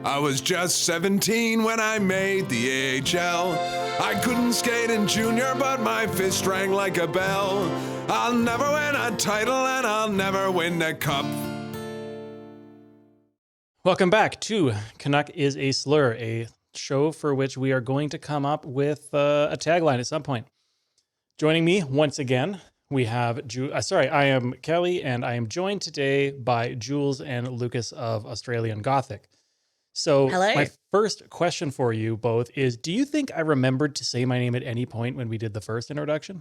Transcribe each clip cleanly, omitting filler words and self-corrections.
I was just 17 when I made the AHL. I couldn't skate in junior, but my fist rang like a bell. I'll never win a title and I'll never win a cup. Welcome back to Canuck is a Slur, a show for which we are going to come up with a tagline at some point. Joining me once again, we have I am Kelly, and I am joined today by Jules and Lucas of Australian Gothic. So Hello. My first question for you both is, do you think I remembered to say my name at any point when we did the first introduction?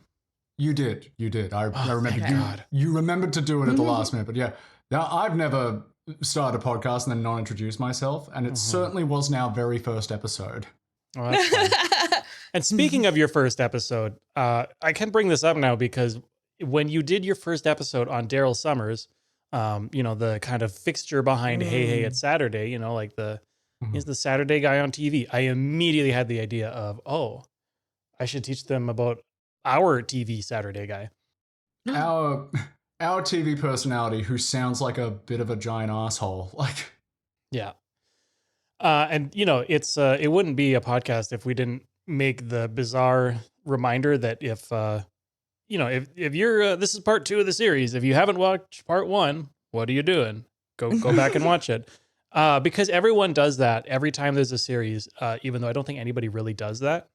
You did. I remember God. you remembered to do it at the last minute, but yeah. Now, I've never started a podcast and then not introduced myself, and it certainly wasn't our very first episode. Oh, that's fine. And speaking of your first episode, I can bring this up now because when you did your first episode on Daryl Summers, the kind of fixture behind Hey Hey It's Saturday, like he's the Saturday guy on TV. I immediately had the idea of, I should teach them about our TV Saturday guy. Our TV personality who sounds like a bit of a giant asshole. Yeah. And it wouldn't be a podcast if we didn't make the bizarre reminder that if you're this is part 2 of the series, if you haven't watched part 1, what are you doing? Go back and watch it. Because everyone does that every time there's a series, even though I don't think anybody really does that.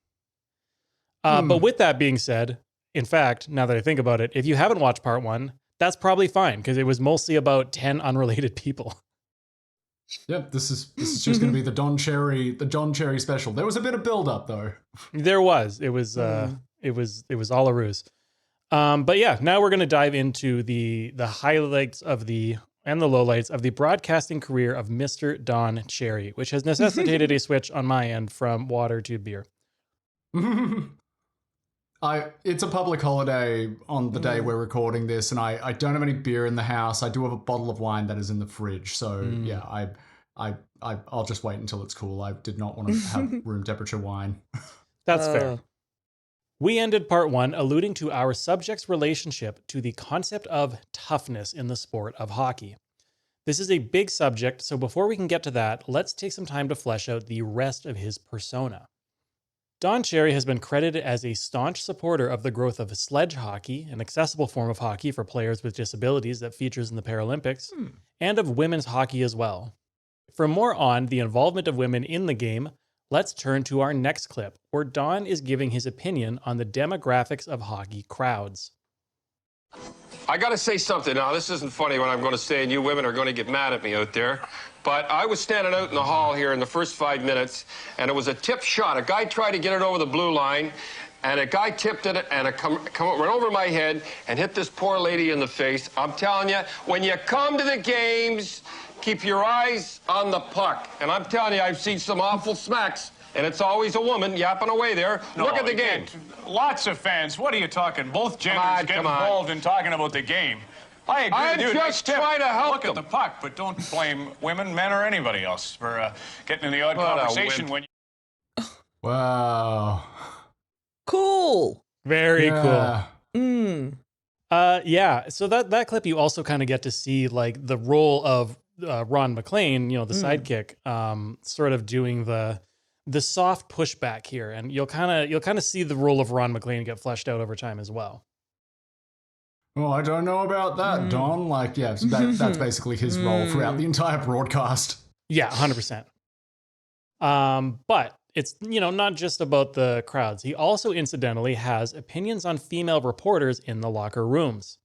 But with that being said, in fact, now that I think about it, if you haven't watched part 1, that's probably fine because it was mostly about 10 unrelated people. Yep, this is just going to be the Don Cherry special. There was a bit of build up though. There was. It was all a ruse. But yeah, now we're going to dive into the highlights and the lowlights of the broadcasting career of Mr. Don Cherry, which has necessitated a switch on my end from water to beer. It's a public holiday on the day we're recording this, and I don't have any beer in the house. I do have a bottle of wine that is in the fridge, so yeah, I'll just wait until it's cool. I did not want to have room temperature wine. That's fair. We ended part 1 alluding to our subject's relationship to the concept of toughness in the sport of hockey. This is a big subject, so before we can get to that, let's take some time to flesh out the rest of his persona. Don Cherry has been credited as a staunch supporter of the growth of sledge hockey, an accessible form of hockey for players with disabilities that features in the Paralympics, and of women's hockey as well. For more on the involvement of women in the game, let's turn to our next clip, where Don is giving his opinion on the demographics of hockey crowds. I got to say something now. This isn't funny what I'm going to say, and you women are going to get mad at me out there. But I was standing out in the hall here in the first 5 minutes, and it was a tip shot. A guy tried to get it over the blue line, and a guy tipped it, and it went over my head and hit this poor lady in the face. I'm telling you, when you come to the games, keep your eyes on the puck. And I'm telling you, I've seen some awful smacks. And it's always a woman yapping away there. Look at the game. Lots of fans. What are you talking? Both genders get involved in talking about the game. I agree. I'm dude, just trying to help Look them. at the puck, but don't blame women, men, or anybody else for getting in the odd conversation when you... Wow. Cool. Very cool. Mm. So that clip, you also kind of get to see like the role of Ron McLean, the sidekick, sort of doing the soft pushback here, and you'll kind of see the role of Ron McLean get fleshed out over time as well. Oh, I don't know about that, Don. So that's basically his role throughout the entire broadcast. Yeah, 100%. But it's, not just about the crowds. He also incidentally has opinions on female reporters in the locker rooms.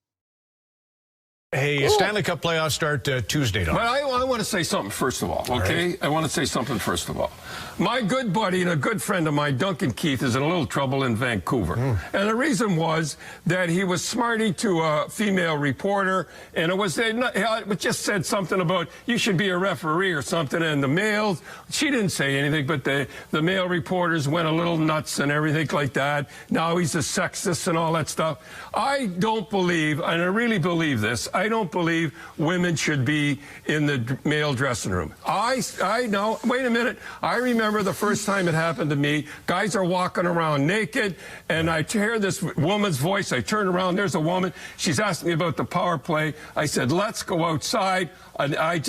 Hey, Stanley Cup playoffs start Tuesday, Don. But I want to say something first of all, okay? Right. I want to say something first of all. My good buddy and a good friend of mine, Duncan Keith, is in a little trouble in Vancouver. And the reason was that he was smarty to a female reporter, and it just said something about you should be a referee or something, and the males, she didn't say anything, but the male reporters went a little nuts and everything like that. Now he's a sexist and all that stuff. I don't believe, and I really believe this, I don't believe women should be in the male dressing room. I know. Wait a minute. I remember the first time it happened to me. Guys are walking around naked, and I hear this woman's voice. I turn around. There's a woman. She's asking me about the power play. I said, let's go outside. And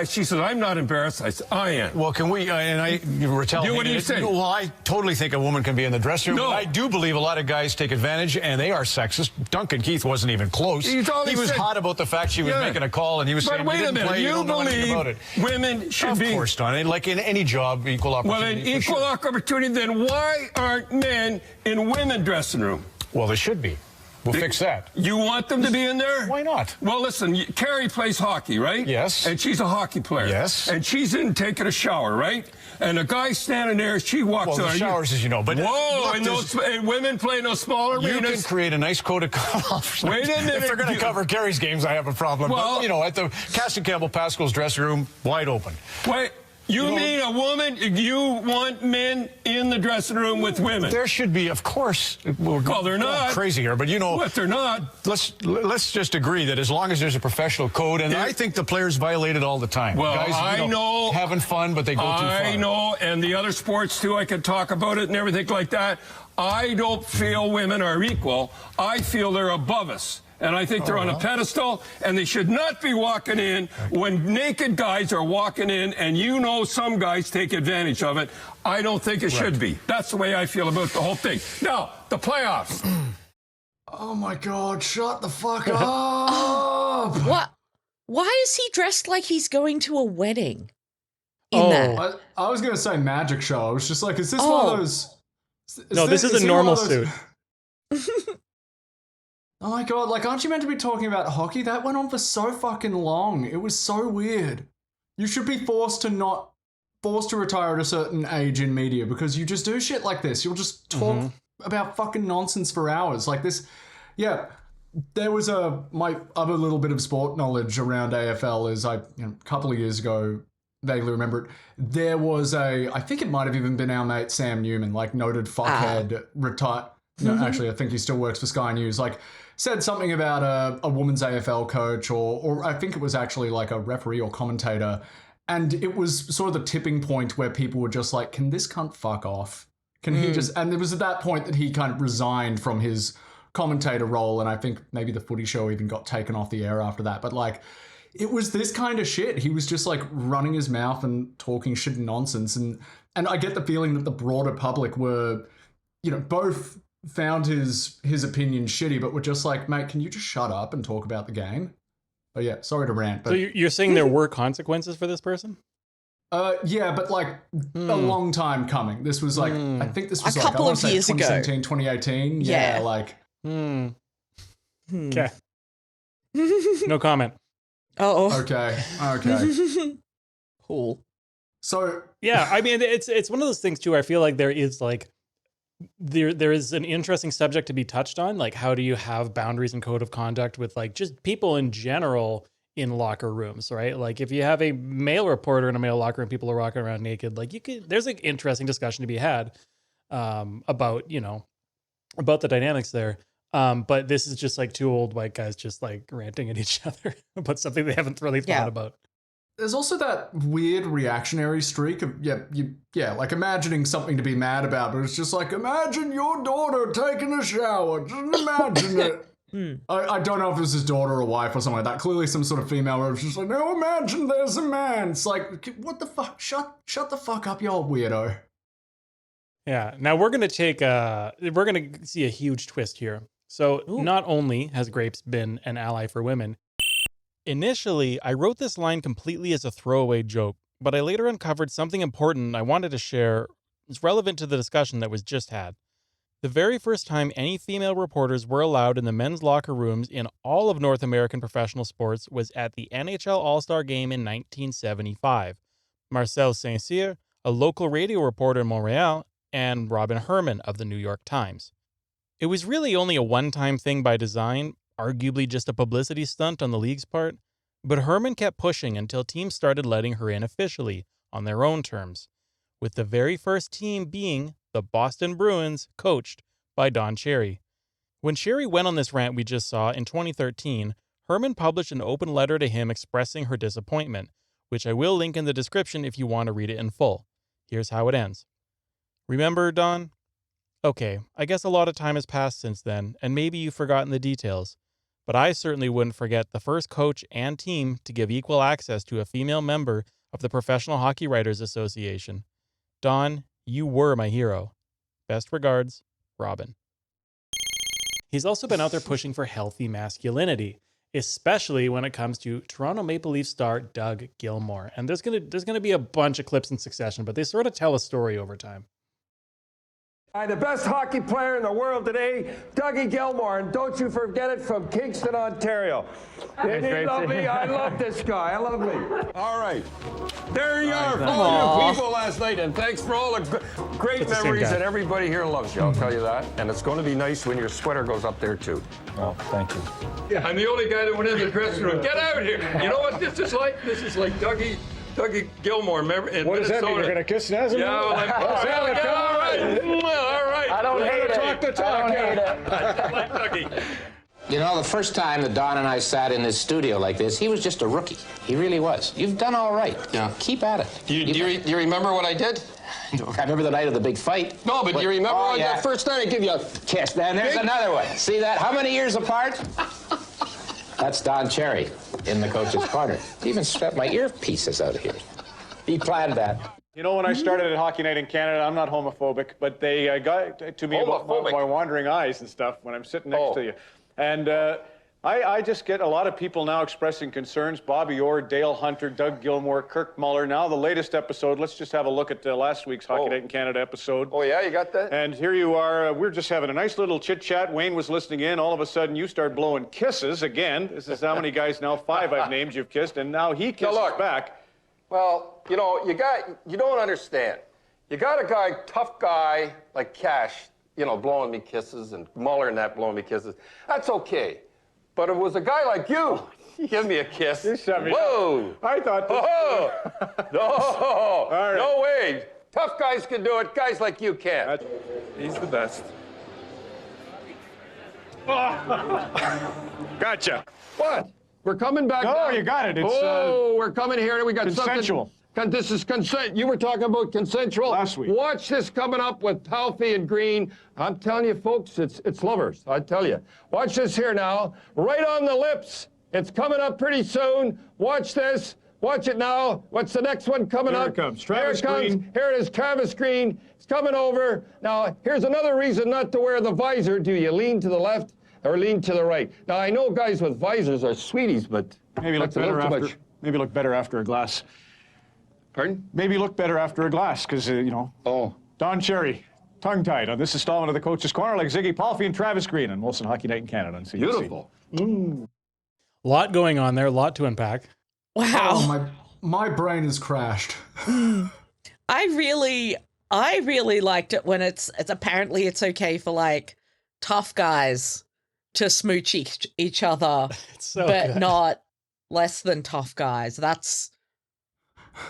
she said, I'm not embarrassed. I said, I am. Well, can we, you were telling me. What do you say? Well, I totally think a woman can be in the dressing room. No. But I do believe a lot of guys take advantage, and they are sexist. Duncan Keith wasn't even close. He was hot about the fact she was making a call, and he was saying, wait you a didn't minute. play, you don't know anything about it. Women should be. Of course, Don. Like in any job, equal opportunity. Well, in equal opportunity, then why aren't men in women's dressing room? Well, they should be. We'll fix that. You want them to be in there? Why not? Well, listen, Carrie plays hockey, right? Yes. And she's a hockey player. Yes. And she's in taking a shower, right? And a guy standing there, she walks Well, on. the showers, as you know. But whoa, look, and women play in those smaller you arenas. can create a nice code of conduct. Wait a minute. If they're going to cover Carrie's games, I have a problem. Well, but, at the Cassie Campbell Pascal's dressing room, wide open. Wait. You mean a woman? You want men in the dressing room with women? There should be, of course. Well, they're not. Crazy here, but What, they're not? Let's just agree that as long as there's a professional code, and I think the players violate it all the time. Well, guys, I know. Having fun, but they go too far. I know, and the other sports too, I could talk about it and everything like that. I don't feel women are equal. I feel they're above us. And I think they're on a pedestal, and they should not be walking in when naked guys are walking in, and some guys take advantage of it. I don't think it should be. That's the way I feel about the whole thing. Now, the playoffs. Oh my God, shut the fuck up. What? Why is he dressed like he's going to a wedding? That? I was going to say magic show. I was just like, is this one of those... This is a normal suit. Oh my God, aren't you meant to be talking about hockey? That went on for so fucking long. It was so weird. You should be forced to retire at a certain age in media because you just do shit like this. You'll just talk about fucking nonsense for hours. Like this, there was my other little bit of sport knowledge around AFL is a couple of years ago, vaguely remember it, there was I think it might have even been our mate Sam Newman, noted fuckhead, retired. No, actually, I think he still works for Sky News. Said something about a woman's AFL coach, or I think it was actually a referee or commentator, and it was sort of the tipping point where people were just like, "Can this cunt fuck off? Can he just?" And it was at that point that he kind of resigned from his commentator role, and I think maybe the Footy Show even got taken off the air after that. But it was this kind of shit. He was just running his mouth and talking shit and nonsense, and I get the feeling that the broader public were, both found his opinion shitty, but were just like, mate, can you just shut up and talk about the game? Oh yeah, sorry to rant. But so you're saying there were consequences for this person? Yeah, but a long time coming. This was I think this was a couple of years ago. 2017, 2018. Yeah. Okay. No comment. Oh. Okay. Cool. So yeah, I mean, it's one of those things too. I feel like there is there is an interesting subject to be touched on. How do you have boundaries and code of conduct with just people in general in locker rooms, right? If you have a male reporter in a male locker room, people are walking around naked. There's an interesting discussion to be had about the dynamics there. But this is just two old white guys just ranting at each other about something they haven't really thought about. There's also that weird reactionary streak of, imagining something to be mad about, but it's just imagine your daughter taking a shower. Just imagine it. I don't know if it was his daughter or wife or something like that. Clearly some sort of female where it's just no, imagine there's a man. It's what the fuck? Shut the fuck up, you old weirdo. Yeah. Now we're going to see a huge twist here. So not only has Grapes been an ally for women, initially, I wrote this line completely as a throwaway joke, but I later uncovered something important I wanted to share. It's relevant to the discussion that was just had. The very first time any female reporters were allowed in the men's locker rooms in all of North American professional sports was at the NHL All-Star Game in 1975. Marcel Saint-Cyr, a local radio reporter in Montreal, and Robin Herman of the New York Times. It was really only a one-time thing by design, arguably just a publicity stunt on the league's part, but Herman kept pushing until teams started letting her in officially, on their own terms, with the very first team being the Boston Bruins, coached by Don Cherry. When Cherry went on this rant we just saw in 2013, Herman published an open letter to him expressing her disappointment, which I will link in the description if you want to read it in full. Here's how it ends. Remember, Don? Okay, I guess a lot of time has passed since then, and maybe you've forgotten the details, but I certainly wouldn't forget the first coach and team to give equal access to a female member of the Professional Hockey Writers Association. Don, you were my hero. Best regards, Robin. He's also been out there pushing for healthy masculinity, especially when it comes to Toronto Maple Leaf star Doug Gilmour. And there's gonna be a bunch of clips in succession, but they sort of tell a story over time. The best hockey player in the world today, Dougie Gilmour, and don't you forget it, from Kingston, Ontario. Isn't he lovely? I love this guy. I love me. All right. There you are, all you people last night, and thanks for all the great memories, and everybody here loves you, I'll tell you that. And it's going to be nice when your sweater goes up there, too. Oh, thank you. Yeah, I'm the only guy that went in the dressing room. Get out here. You know what this is like? This is like Dougie Gilmour, remember, in What does that Minnesota. mean? You're going to kiss Nazareth? Yeah, all right. All right. I don't hate it. Talk the talk. I don't hate it. I just like Dougie. You know, the first time that Don and I sat in this studio like this, he was just a rookie. He really was. You've done all right. Yeah. Keep at it. Do you remember what I did? I remember the night of the big fight. No, but do you remember the first time I give you a kiss? And there's another one. See that? How many years apart? That's Don Cherry in the coach's corner. He even swept my earpieces out of here. He planned that. You know, when I started at Hockey Night in Canada, I'm not homophobic, but they got to me about my wandering eyes and stuff when I'm sitting next to you. And I just get a lot of people now expressing concerns. Bobby Orr, Dale Hunter, Doug Gilmour, Kirk Muller. Now the latest episode. Let's just have a look at last week's Hockey Night in Canada episode. Oh, yeah? You got that? And here you are. We're just having a nice little chit-chat. Wayne was listening in. All of a sudden, you start blowing kisses again. This is how many guys now? 5 I've named you've kissed, and now he kisses back. Well, you know, you don't understand. You got a guy, tough guy, like Cash, you know, blowing me kisses, and Muller and that blowing me kisses. That's okay. But if it was a guy like you, give me a kiss. Whoa! I thought that... No! Right. No way! Tough guys can do it. Guys like you can't. He's the best. Gotcha. What? We're coming back. No, you got it. It's, we're coming here. We got consensual. This is consent. You were talking about consensual last week. Watch this coming up with Palfy and Green. I'm telling you, folks, it's lovers. I tell you. Watch this here now. Right on the lips. It's coming up pretty soon. Watch this. Watch it now. What's the next one coming up? Here it comes. Travis Green. Here it is, Travis Green. It's coming over. Now, here's another reason not to wear the visor. Do you lean to the left or lean to the right? Now, I know guys with visors are sweeties, but maybe look better after a glass. Pardon? Maybe look better after a glass, because, you know. Oh. Don Cherry, tongue-tied on this installment of the Coach's Corner, like Ziggy Palfy and Travis Green on Wilson Hockey Night in Canada. On CIAS. Beautiful. A lot going on there, a lot to unpack. Wow. Oh, my brain has crashed. I really liked it when it's apparently it's okay for like tough guys to smooch each other, but good. not less than tough guys.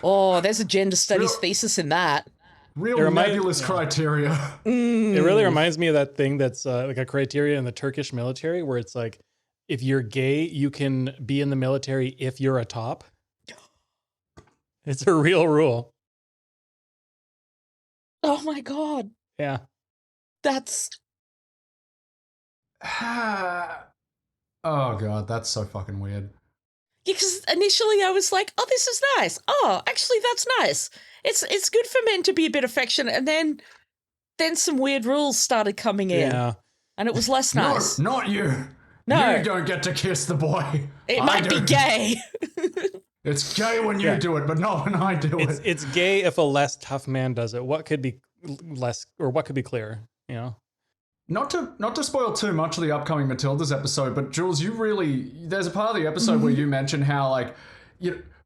There's a gender studies thesis in that. Real nebulous criteria. It really reminds me of that thing that's like a criteria in the Turkish military where it's like, if you're gay, you can be in the military if you're a top. It's a real rule. Oh my God. Yeah. That's... Oh God, that's so fucking weird. Yeah, because initially I was like, oh, this is nice. Oh, actually, that's nice. It's good for men to be a bit affectionate. And then some weird rules started coming in. Yeah. And it was less nice. No, not you. No. You don't get to kiss the boy. It might be gay. It's gay when you do it, but not when I do it. It's gay if a less tough man does it. What could be less, or what could be clearer, you know? Not to spoil too much of the upcoming Matildas episode, but Jules, there's a part of the episode where you mention how, like,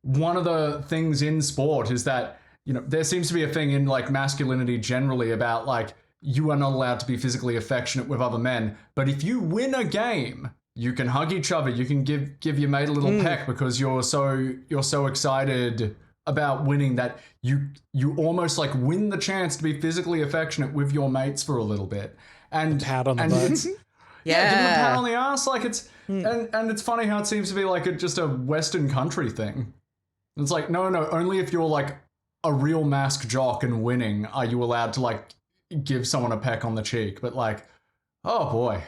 one of the things in sport is that, there seems to be a thing in, like, masculinity generally about, like, you are not allowed to be physically affectionate with other men, but if you win a game, you can hug each other, you can give your mate a little peck because you're so excited about winning that you almost like win the chance to be physically affectionate with your mates for a little bit. And pat on the butt. give him a pat Yeah. on the ass. Like it's and it's funny how it seems to be like just a Western country thing. It's like no, only if you're like a real mask jock and winning are you allowed to like give someone a peck on the cheek. But like, oh boy,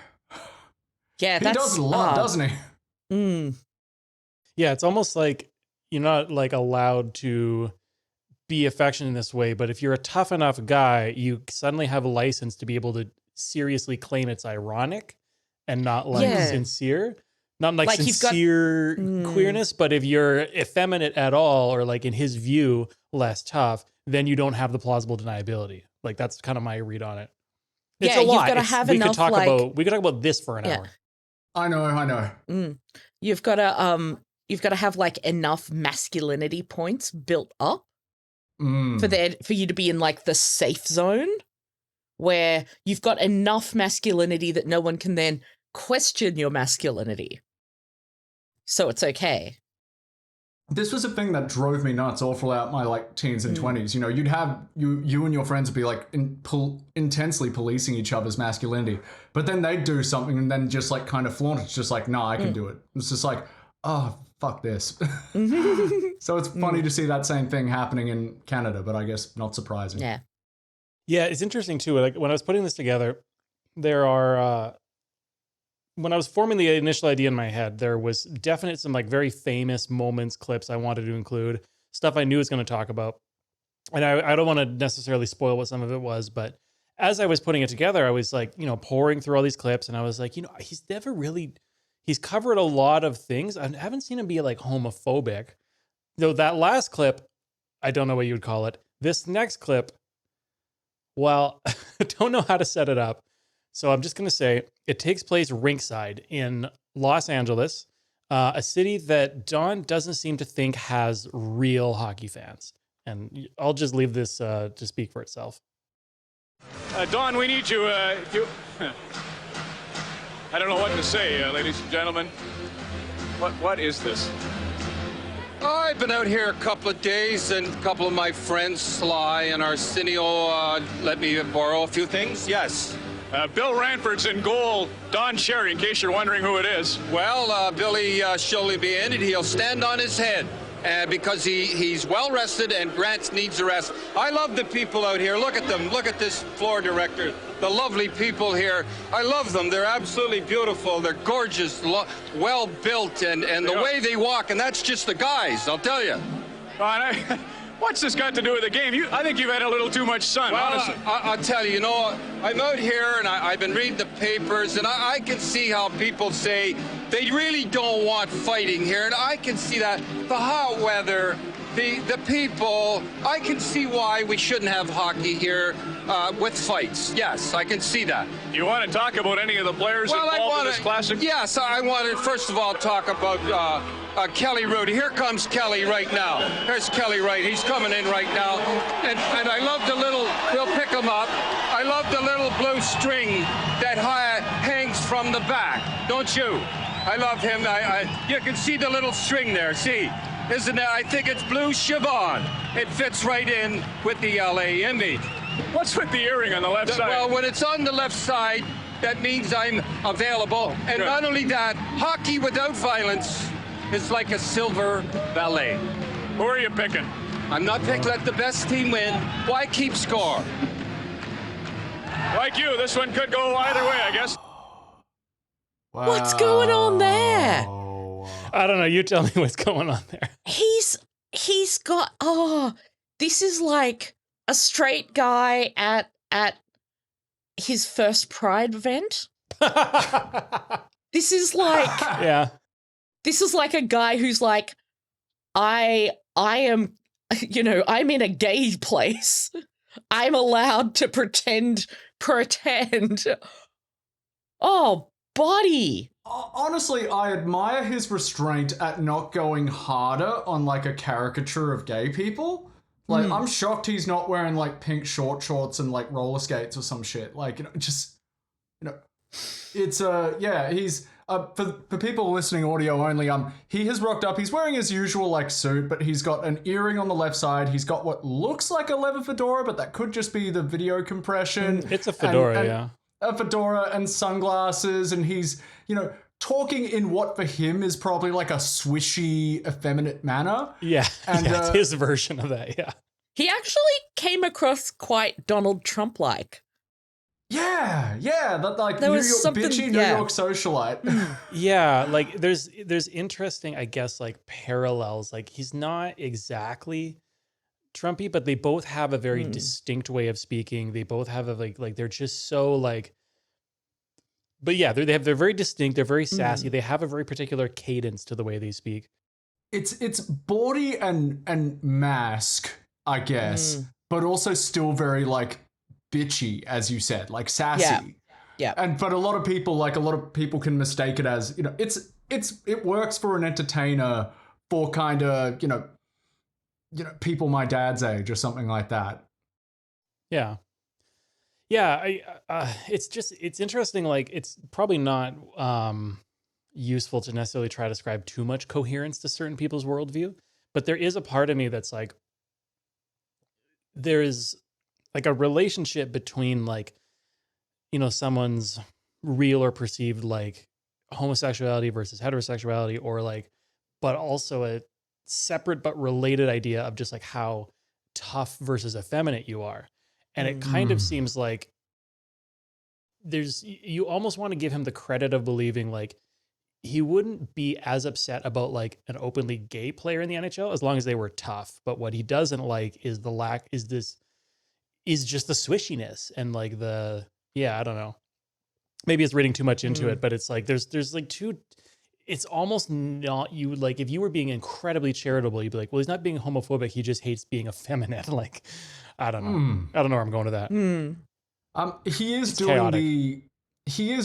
Yeah, he does it a lot, doesn't he? Yeah, it's almost like you're not like allowed to be affectionate in this way, but if you're a tough enough guy, you suddenly have a license to be able to seriously claim it's ironic and not like sincere. Not like sincere queerness, but if you're effeminate at all, or like in his view, less tough, then you don't have the plausible deniability. Like that's kind of my read on it. It's a lot. You've got to have we enough. Could talk about this for an hour. I know. You've got to have like enough masculinity points built up for you to be in like the safe zone, where you've got enough masculinity that no one can then question your masculinity. So it's okay. This was a thing that drove me nuts all throughout my like teens and 20s. You know, you'd have you and your friends would be like intensely policing each other's masculinity, but then they'd do something and then just like kind of flaunt it. It's just like, no, I can do it. It's just like, oh, fuck this. So it's funny to see that same thing happening in Canada, but I guess not surprising. Yeah. Yeah, it's interesting too. Like when I was putting this together, there are when I was forming the initial idea in my head, there was definite some like very famous moments, clips I wanted to include, stuff I knew I was going to talk about. And I don't want to necessarily spoil what some of it was, but as I was putting it together, I was like, pouring through all these clips, and I was like, he's covered a lot of things. I haven't seen him be like homophobic. Though that last clip, I don't know what you would call it. This next clip, well, I don't know how to set it up. So I'm just going to say it takes place rinkside in Los Angeles, a city that Don doesn't seem to think has real hockey fans. And I'll just leave this to speak for itself. Don, we need you. I don't know what to say, ladies and gentlemen. What is this? I've been out here a couple of days, and a couple of my friends, Sly and Arsenio, let me borrow a few things. Yes. Bill Ranford's in goal. Don Cherry, in case you're wondering who it is. Well, Billy surely be in it. He'll stand on his head because he's well rested, and Grant needs a rest. I love the people out here. Look at them. Look at this floor director. The lovely people here. I love them. They're absolutely beautiful. They're gorgeous, well built, and the way they walk. And that's just the guys, I'll tell you. What's this got to do with the game? I think you've had a little too much sun, honestly. I'll tell you, I'm out here and I've been reading the papers, and I can see how people say they really don't want fighting here, and I can see that. The hot weather, the people, I can see why we shouldn't have hockey here with fights. Yes, I can see that. Do you want to talk about any of the players involved in this classic? Yes, I want to first of all talk about Kelly Rudy. Here comes Kelly right now. There's Kelly right. He's coming in right now. And I love the little, we'll pick him up. I love the little blue string that hangs from the back. Don't you? I love him. You can see the little string there. See? Isn't it? I think it's blue chiffon. It fits right in with the LA image. What's with the earring on the left side? Well, when it's on the left side, that means I'm available. And Good. Not only that, hockey without violence is like a silver ballet. Who are you picking? I'm not picking. Let the best team win. Why keep score? Like you, this one could go either way, I guess. Wow. What's going on there? I don't know. You tell me what's going on there. He's got this is like a straight guy at his first Pride event. This is like Yeah. This is like a guy who's like, I am, I'm in a gay place. I'm allowed to pretend. Oh, buddy. Honestly, I admire his restraint at not going harder on like a caricature of gay people. Like, I'm shocked he's not wearing like pink short shorts and like roller skates or some shit. Like, it's he's for people listening audio only. He has rocked up. He's wearing his usual like suit, but he's got an earring on the left side. He's got what looks like a leather fedora, but that could just be the video compression. It's a fedora, yeah. a fedora and sunglasses, and he's, talking in what for him is probably like a swishy, effeminate manner. Yeah, and it's his version of that, yeah. He actually came across quite Donald Trump-like. Yeah, that like There New was York, something- bitchy New yeah. York socialite. Yeah, like there's interesting, I guess, like parallels. Like he's not exactly Trumpy, but they both have a very distinct way of speaking. They both have a like they're just so like. But yeah, they're very distinct. They're very sassy. They have a very particular cadence to the way they speak. It's bawdy and mask, I guess, but also still very like bitchy, as you said, like sassy. Yeah. But a lot of people can mistake it as, it works for an entertainer for kind of, people my dad's age or something like that. Yeah. Yeah, it's interesting. Like, it's probably not useful to necessarily try to ascribe too much coherence to certain people's worldview, but there is a part of me that's like, there's like a relationship between like, someone's real or perceived like homosexuality versus heterosexuality, or like, but also a separate but related idea of just like how tough versus effeminate you are. And it kind of seems like you almost want to give him the credit of believing like he wouldn't be as upset about like an openly gay player in the NHL as long as they were tough. But what he doesn't like is just the swishiness and like I don't know. Maybe it's reading too much into it, but it's like, there's like it's almost not you. Like if you were being incredibly charitable, you'd be like, well, he's not being homophobic. He just hates being effeminate. Like, I don't know. I don't know where I'm going with that. He is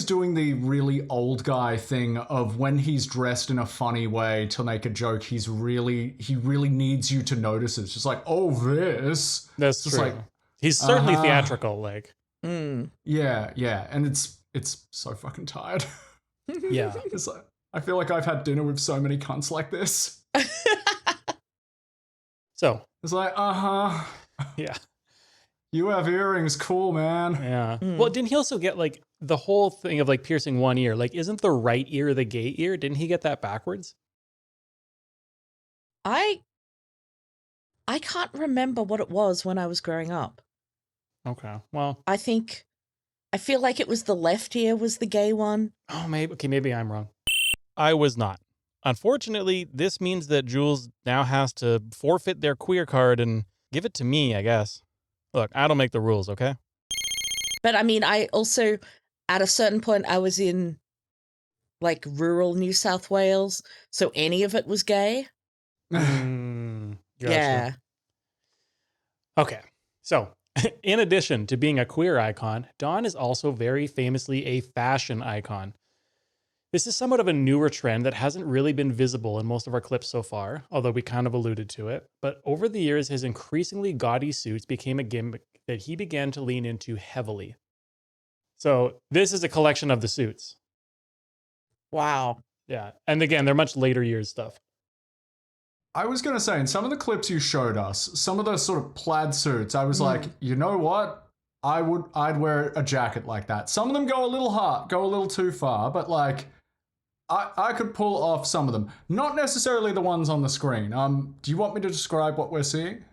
doing the really old guy thing of when he's dressed in a funny way to make a joke, he really needs you to notice it. It's just like, oh, this. That's just true. like, he's certainly theatrical. Like, yeah. And it's so fucking tired. Yeah. It's like, I feel like I've had dinner with so many cunts like this. So it's like, yeah. You have earrings, cool, man. Yeah. Well, didn't he also get like the whole thing of like piercing one ear? Like, isn't the right ear the gay ear? Didn't he get that backwards? I can't remember what it was when I was growing up. Okay. Well, I feel like it was the left ear was the gay one. Oh, maybe. Okay, maybe I'm wrong. I was not. Unfortunately, this means that Jules now has to forfeit their queer card and give it to me, I guess. Look, I don't make the rules, okay? But I mean, I also, at a certain point, I was in like rural New South Wales, so any of it was gay. Gotcha. Yeah. Okay. So, in addition to being a queer icon, Dawn is also very famously a fashion icon. This is somewhat of a newer trend that hasn't really been visible in most of our clips so far, although we kind of alluded to it. But over the years, his increasingly gaudy suits became a gimmick that he began to lean into heavily. So this is a collection of the suits. Wow. Yeah. And again, they're much later years stuff. I was going to say, in some of the clips you showed us, some of those sort of plaid suits, I was like, you know what? I'd wear a jacket like that. Some of them go a little hard, go a little too far, but like, I could pull off some of them. Not necessarily the ones on the screen. Do you want me to describe what we're seeing?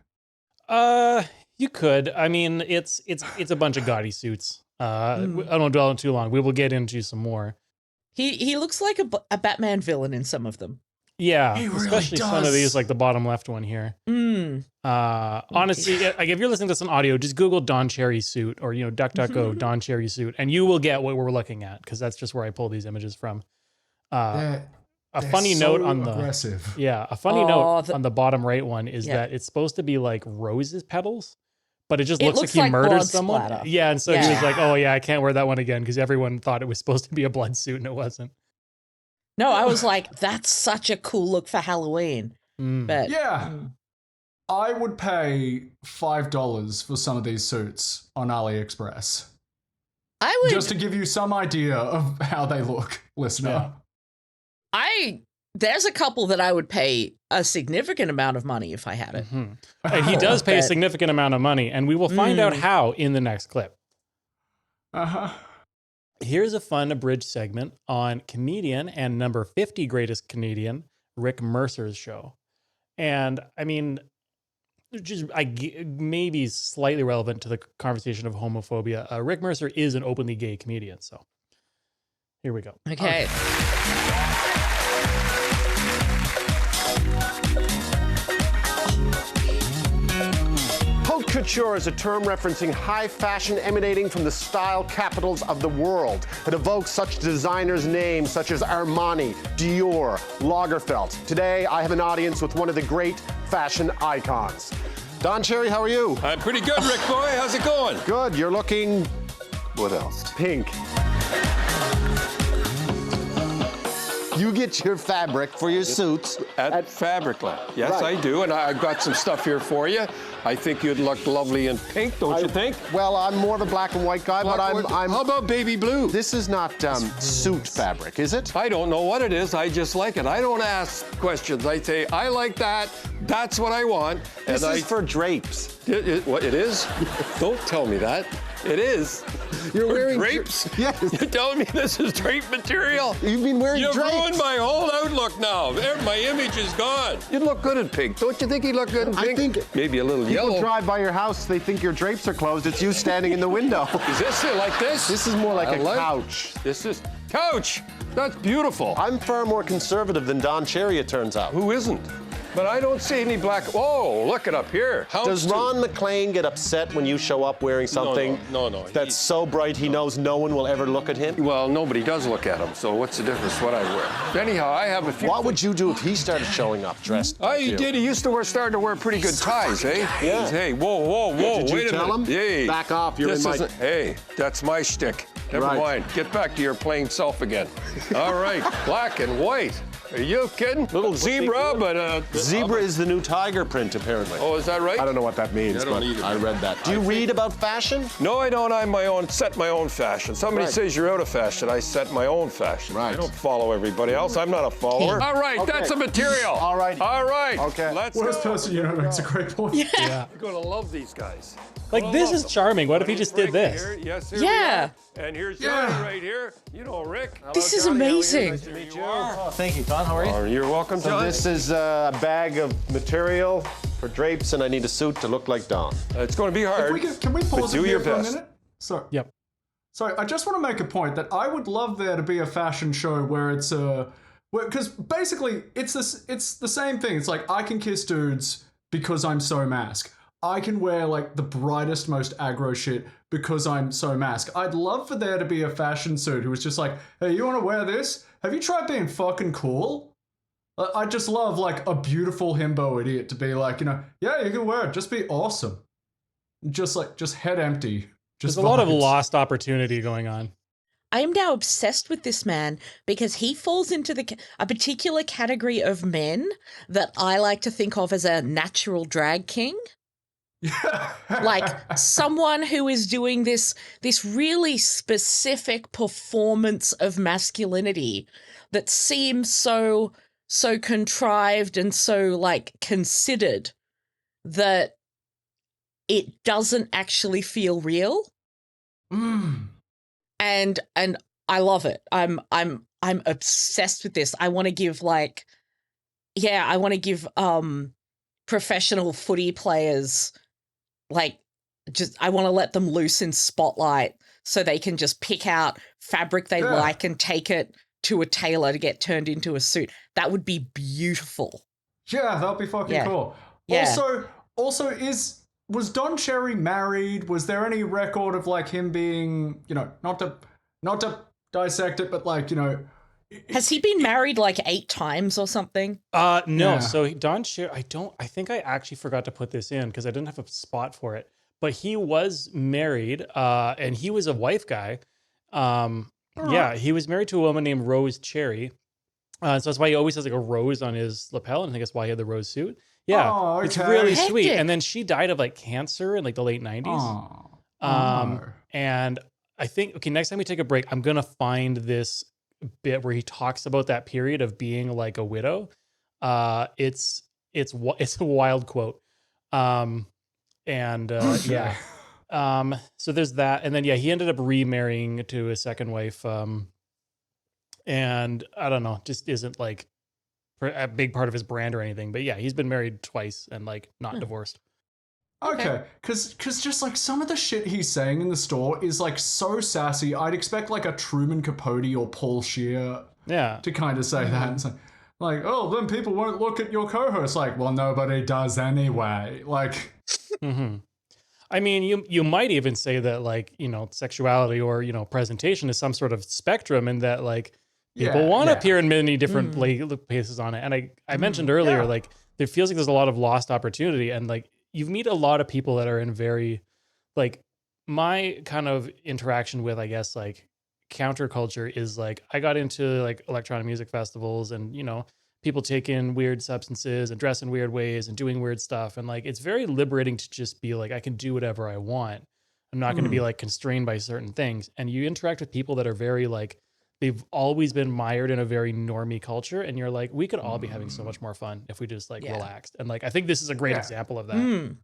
You could. I mean, it's a bunch of gaudy suits. I don't dwell on too long. We will get into some more. He looks like a Batman villain in some of them. Yeah, He really especially some of does. these, like the bottom left one here. Honestly, like if you're listening to this on audio, just Google Don Cherry suit or, DuckDuckGo Don Cherry suit, and you will get what we're looking at, because that's just where I pull these images from. A funny note on the aggressive. Yeah, a funny note on the bottom right one is that it's supposed to be like roses petals, but it just looks like he murdered someone. Splatter. Yeah, and so he was like, "Oh yeah, I can't wear that one again," because everyone thought it was supposed to be a blood suit and it wasn't. No, I was like, that's such a cool look for Halloween. But yeah, I would pay $5 for some of these suits on AliExpress. I would just to give you some idea of how they look, listener. Yeah. There's a couple that I would pay a significant amount of money if I had it. And he does pay a significant amount of money, and we will find out how in the next clip. Here's a fun abridged segment on comedian and number 50 greatest Canadian, Rick Mercer's show. And I mean, just maybe slightly relevant to the conversation of homophobia. Rick Mercer is an openly gay comedian. So here we go. Okay. Haute couture is a term referencing high fashion emanating from the style capitals of the world. It evokes such designers' names such as Armani, Dior, Lagerfeld. Today, I have an audience with one of the great fashion icons. Don Cherry, how are you? I'm pretty good, Rick boy. How's it going? Good. You're looking What else? pink. You get your fabric for your suits At Fabricland. Yes, Right. I do, and I've got some stuff here for you. I think you'd look lovely in pink, don't you think? Well, I'm more of a black and white guy, but I'm How about baby blue? This is not suit fabric, is it? I don't know what it is. I just like it. I don't ask questions. I say, I like that. That's what I want. This and is for drapes. What, it is? Don't tell me that. It is. You're wearing drapes? Yes. You're telling me this is drape material? You've been wearing You've drapes. ruined my whole outlook now. My image is gone. You'd look good in pink. Don't you think he'd look good in pink? I think maybe a little people yellow. drive by your house, they think your drapes are closed. It's you standing in the window. Is this it like this? This is more like I a like- couch. This is couch. That's beautiful. I'm far more conservative than Don Cherry, it turns out. Who isn't? But I don't see any black. Whoa, look it up here. Does Ron McLean get upset when you show up wearing something No. that's so bright he knows no one will ever look at him? Well, nobody does look at him, so what's the difference what I wear? Anyhow, I have a few. What would you do if he started showing up dressed? Oh, like he you? did. He used to started to wear pretty good ties, eh? Yeah. Hey, whoa, Did you wait a tell minute. him? Hey, Back off, you're this in my- isn't- Hey, that's my shtick. Never Right. mind. Get back to your plain self again. All right, black and white. Are you kidding? Little zebra, but Zebra is the new tiger print, apparently. Oh, is that right? I don't know what that means, I don't but either. I read that. Do you read about fashion? No, I don't. I'm set my own fashion. Somebody Right. says you're out of fashion. I set my own fashion. Right. I don't follow everybody else. I'm not a follower. All right, Okay. that's the material. All right. All right. Okay. Let's Worst go. person you know makes a great point. Yeah. You're gonna love these guys. Like, Gonna this love is them. charming. What if he Here's just did Ricky this? here. Yes, here Yeah. we are. And here's Johnny right here. You know Rick. This is Johnny, how are you? amazing. Nice to meet you. Oh, Thank you, Don. How are you? you're welcome, So John. this is a bag of material for drapes, and I need a suit to look like Don. It's going to be hard. Can we pause do it your here for a best. minute? Sorry. Yep. Sorry, I just want to make a point that I would love there to be a fashion show where it's because basically it's the same thing. It's like I can kiss dudes because I'm so mask. I can wear like the brightest, most aggro shit because I'm so mask. I'd love for there to be a fashion suit who was just like, hey, you want to wear this? Have you tried being fucking cool? I just love like a beautiful himbo idiot to be like, yeah, you can wear it. Just be awesome. Just head empty. There's Just a lot of vibes. lost opportunity going on. I am now obsessed with this man because he falls into a particular category of men that I like to think of as a natural drag king. Like someone who is doing this really specific performance of masculinity that seems so contrived and so like considered that it doesn't actually feel real. And I love it. I'm obsessed with this. I want to give professional footy players I want to let them loose in spotlight so they can just pick out fabric they like and take it to a tailor to get turned into a suit. That would be beautiful. Yeah, that'd be fucking cool. Yeah. Also, was Don Cherry married? Was there any record of like him being, not to dissect it, but like, Has he been married like 8 times or something? No. Yeah. So Don Cherry, I think I actually forgot to put this in because I didn't have a spot for it. But he was married, and he was a wife guy. Yeah, he was married to a woman named Rose Cherry. So that's why he always has like a rose on his lapel, and I think that's why he had the rose suit. Yeah, Oh, it's okay. really sweet. Hectic. And then she died of like cancer in like the late 90s. And I think, next time we take a break, I'm going to find this bit where he talks about that period of being like a widow. It's a wild quote. Yeah. So there's that. And then, yeah, he ended up remarrying to his second wife. And I don't know, just isn't like a big part of his brand or anything. But yeah, he's been married twice and like not divorced. Okay, because just like some of the shit he's saying in the store is like so sassy. I'd expect like a Truman Capote or Paul Scheer to kind of say that. It's like, oh, then people won't look at your co-host. Like, well, nobody does anyway. Like, I mean, you might even say that like, you know, sexuality or, you know, presentation is some sort of spectrum, and that like people want to appear in many different places on it. And I mentioned earlier, like, it feels like there's a lot of lost opportunity, and like you meet a lot of people that are in very, like, my kind of interaction with, I guess, like counterculture is like, I got into like electronic music festivals, and, you know, people take in weird substances and dress in weird ways and doing weird stuff. And like, it's very liberating to just be like, I can do whatever I want. I'm not going to be like constrained by certain things. And you interact with people that are very like, they've always been mired in a very normie culture. And you're like, we could all be having so much more fun if we just like relaxed. And like, I think this is a great example of that.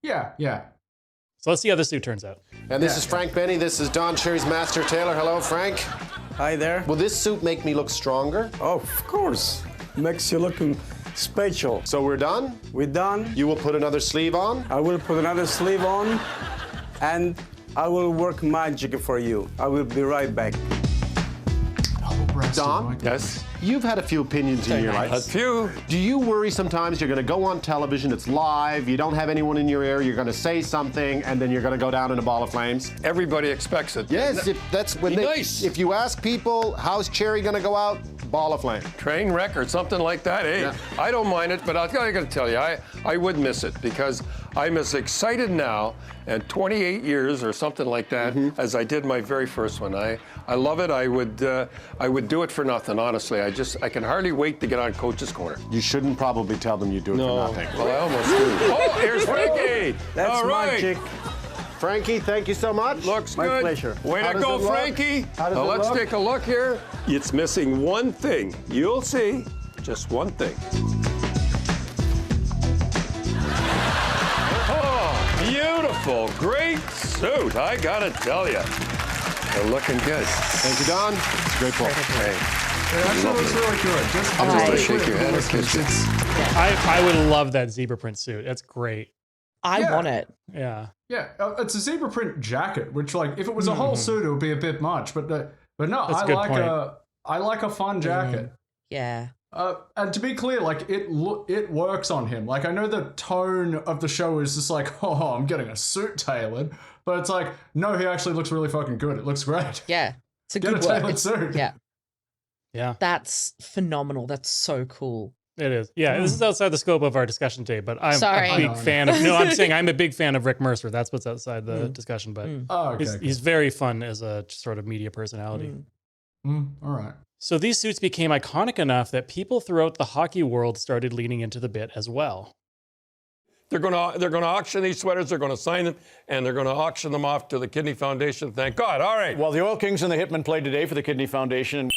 Yeah. So let's see how this suit turns out. And this is Frank Benny. This is Don Cherry's master tailor. Hello, Frank. Hi there. Will this suit make me look stronger? Oh, of course. Makes you looking special. So we're done? We're done. You will put another sleeve on? I will put another sleeve on, and I will work magic for you. I will be right back. Don? Yes? You've had a few opinions in your life. A few. Do you worry sometimes you're going to go on television, it's live, you don't have anyone in your ear, you're going to say something, and then you're going to go down in a ball of flames? Everybody expects it. Yes, that's when if you ask people, how's Cherry going to go out? Ball of flame. Train wreck or something like that. Hey, I don't mind it, but I got to tell you, I would miss it, because I'm as excited now and 28 years or something like that as I did my very first one. I love it. I would do it for nothing, honestly. I can hardly wait to get on Coach's Corner. You shouldn't probably tell them you do it for nothing. Well, I almost do. Oh, here's Frankie. That's all right. magic. Frankie, thank you so much. Looks My good. pleasure. Way How to does go, it look? Frankie. How does Now it let's look? take a look here. It's missing one thing. You'll see. Just one thing. Oh, beautiful. Great suit. I gotta tell you. They're looking good. Thank you, Don. It's a great book. Hey. it actually looks really good. Just I'm just gonna shake your hand and kiss you. I would love that zebra print suit. That's great. I want it. Yeah. Yeah, it's a zebra print jacket, which, like, if it was a whole suit, it would be a bit much. But no, I like a fun jacket. Yeah. And to be clear, like, it works on him. Like, I know the tone of the show is just like, oh, I'm getting a suit tailored, but it's like, no, he actually looks really fucking good. It looks great. Yeah. It's a Get good a work. tailored suit. Yeah. Yeah. That's phenomenal. That's so cool. It is. Yeah, this is outside the scope of our discussion today, but I'm Sorry. a big fan of, no, I'm saying I'm a big fan of Rick Mercer. That's what's outside the discussion, but he's very fun as a sort of media personality. All right. So these suits became iconic enough that people throughout the hockey world started leaning into the bit as well. They're gonna auction these sweaters. They're gonna sign them, and they're gonna auction them off to the Kidney Foundation. Thank God. All right. Well, the Oil Kings and the Hitmen played today for the Kidney Foundation.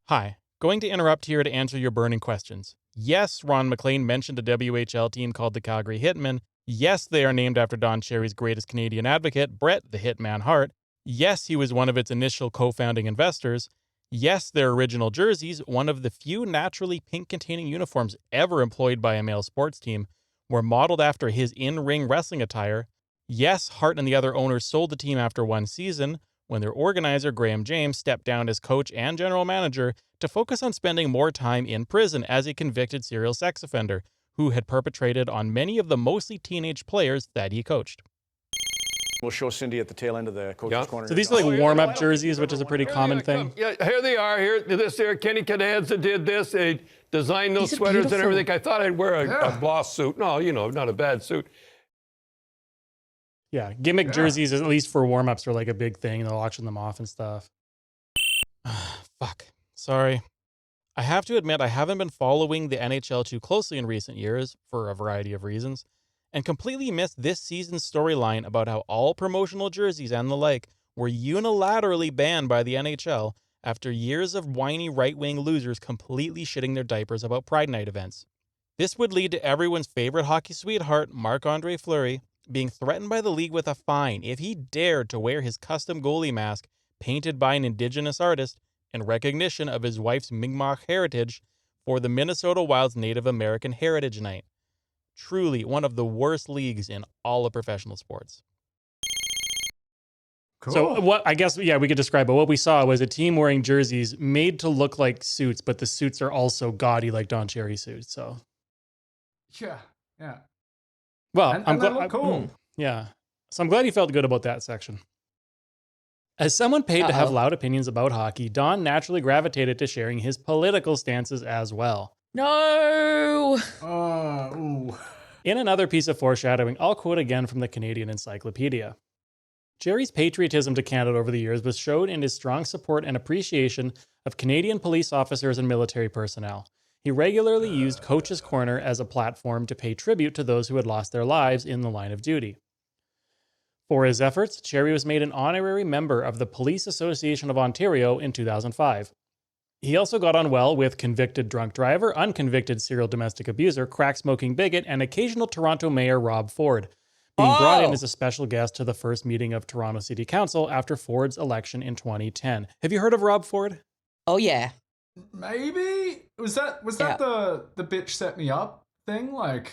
Hi, going to interrupt here to answer your burning questions. Yes, Ron McLean mentioned a WHL team called the Calgary Hitmen. Yes, they are named after Don Cherry's greatest Canadian advocate, Bret the Hitman Hart. Yes, he was one of its initial co-founding investors. Yes, their original jerseys, one of the few naturally pink-containing uniforms ever employed by a male sports team, were modeled after his in-ring wrestling attire. Yes, Hart and the other owners sold the team after one season, when their organizer, Graham James, stepped down as coach and general manager to focus on spending more time in prison as a convicted serial sex offender, who had perpetrated on many of the mostly teenage players that he coached. We'll show Cindy at the tail end of the Coach's Corner. So these are like warm-up jerseys, which is a pretty common thing. Yeah, here they are. Here, Kenny Cadanza did this. They designed those sweaters and everything. I thought I'd wear a boss suit. No, not a bad suit. Yeah, gimmick jerseys, at least for warm-ups, are like a big thing. They'll auction them off and stuff. Fuck. Sorry. I have to admit I haven't been following the NHL too closely in recent years, for a variety of reasons, and completely missed this season's storyline about how all promotional jerseys and the like were unilaterally banned by the NHL after years of whiny right-wing losers completely shitting their diapers about Pride Night events. This would lead to everyone's favorite hockey sweetheart, Marc-Andre Fleury, being threatened by the league with a fine if he dared to wear his custom goalie mask painted by an indigenous artist in recognition of his wife's Mi'kmaq heritage for the Minnesota Wild's Native American Heritage Night. Truly one of the worst leagues in all of professional sports. Cool. So what I guess, yeah, we could describe it. What we saw was a team wearing jerseys made to look like suits, but the suits are also gaudy like Don Cherry suits. So yeah. well, And they look cool. Yeah. So I'm glad you felt good about that section. As someone paid to have loud opinions about hockey, Don naturally gravitated to sharing his political stances as well. No. In another piece of foreshadowing, I'll quote again from the Canadian Encyclopedia. Jerry's patriotism to Canada over the years was shown in his strong support and appreciation of Canadian police officers and military personnel. He regularly used Coach's Corner as a platform to pay tribute to those who had lost their lives in the line of duty. For his efforts, Cherry was made an honorary member of the Police Association of Ontario in 2005. He also got on well with convicted drunk driver, unconvicted serial domestic abuser, crack-smoking bigot, and occasional Toronto Mayor Rob Ford, being brought in as a special guest to the first meeting of Toronto City Council after Ford's election in 2010. Have you heard of Rob Ford? Oh, yeah. Maybe? Was that the bitch set me up thing? Like,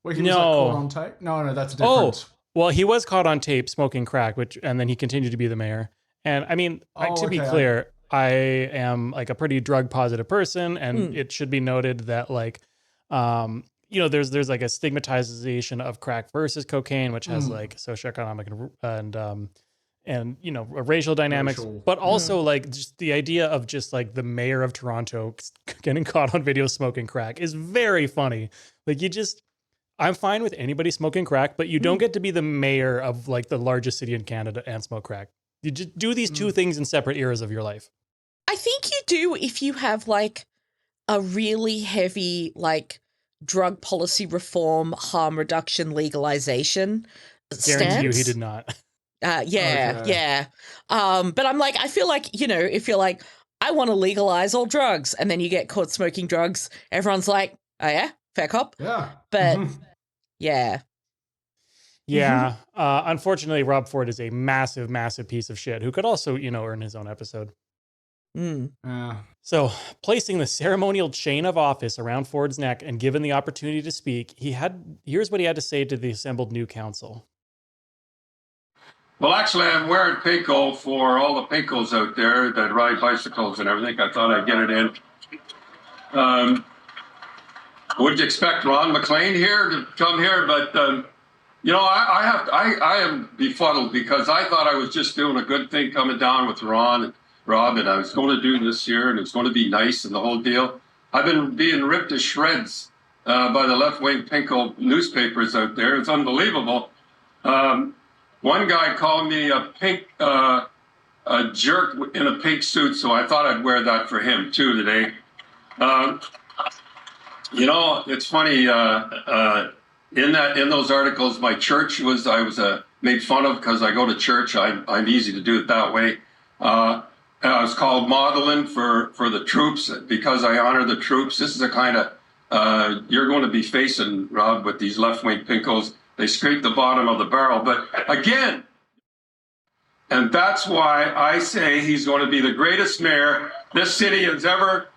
where he was like, caught on tape? No, that's different. Oh, well, he was caught on tape smoking crack, and then he continued to be the mayor. And I mean, to be clear, I am like a pretty drug positive person, and it should be noted that like, there's like a stigmatization of crack versus cocaine, which has like socioeconomic and racial dynamics, but also like just the idea of just like the mayor of Toronto getting caught on video smoking crack is very funny. Like I'm fine with anybody smoking crack, but you don't get to be the mayor of like the largest city in Canada and smoke crack. You just do these two things in separate eras of your life. I think you do if you have like a really heavy like drug policy reform, harm reduction, legalization stance. Guarantee you he did not. Yeah. But I'm like, I feel like, if you're like, I want to legalize all drugs, and then you get caught smoking drugs, everyone's like, oh yeah, fair cop. Yeah. But yeah. Yeah. Unfortunately, Rob Ford is a massive, massive piece of shit who could also, earn his own episode. So, placing the ceremonial chain of office around Ford's neck and given the opportunity to speak, here's what he had to say to the assembled new council. Well, actually, I'm wearing Pinko for all the Pinkos out there that ride bicycles and everything. I thought I'd get it in. Would you expect Ron McLean here to come here? But I am befuddled because I thought I was just doing a good thing coming down with Ron and Rob, and I was going to do this here, and it's going to be nice and the whole deal. I've been being ripped to shreds by the left-wing Pinko newspapers out there. It's unbelievable. One guy called me a jerk in a pink suit, so I thought I'd wear that for him too today. It's funny. In those articles, my church I was made fun of because I go to church. I'm easy to do it that way. I was called modeling for the troops because I honor the troops. This is the kind of you're going to be facing, Rob, with these left-wing Pinkos. They scrape the bottom of the barrel. But again, and that's why I say he's going to be the greatest mayor this city has ever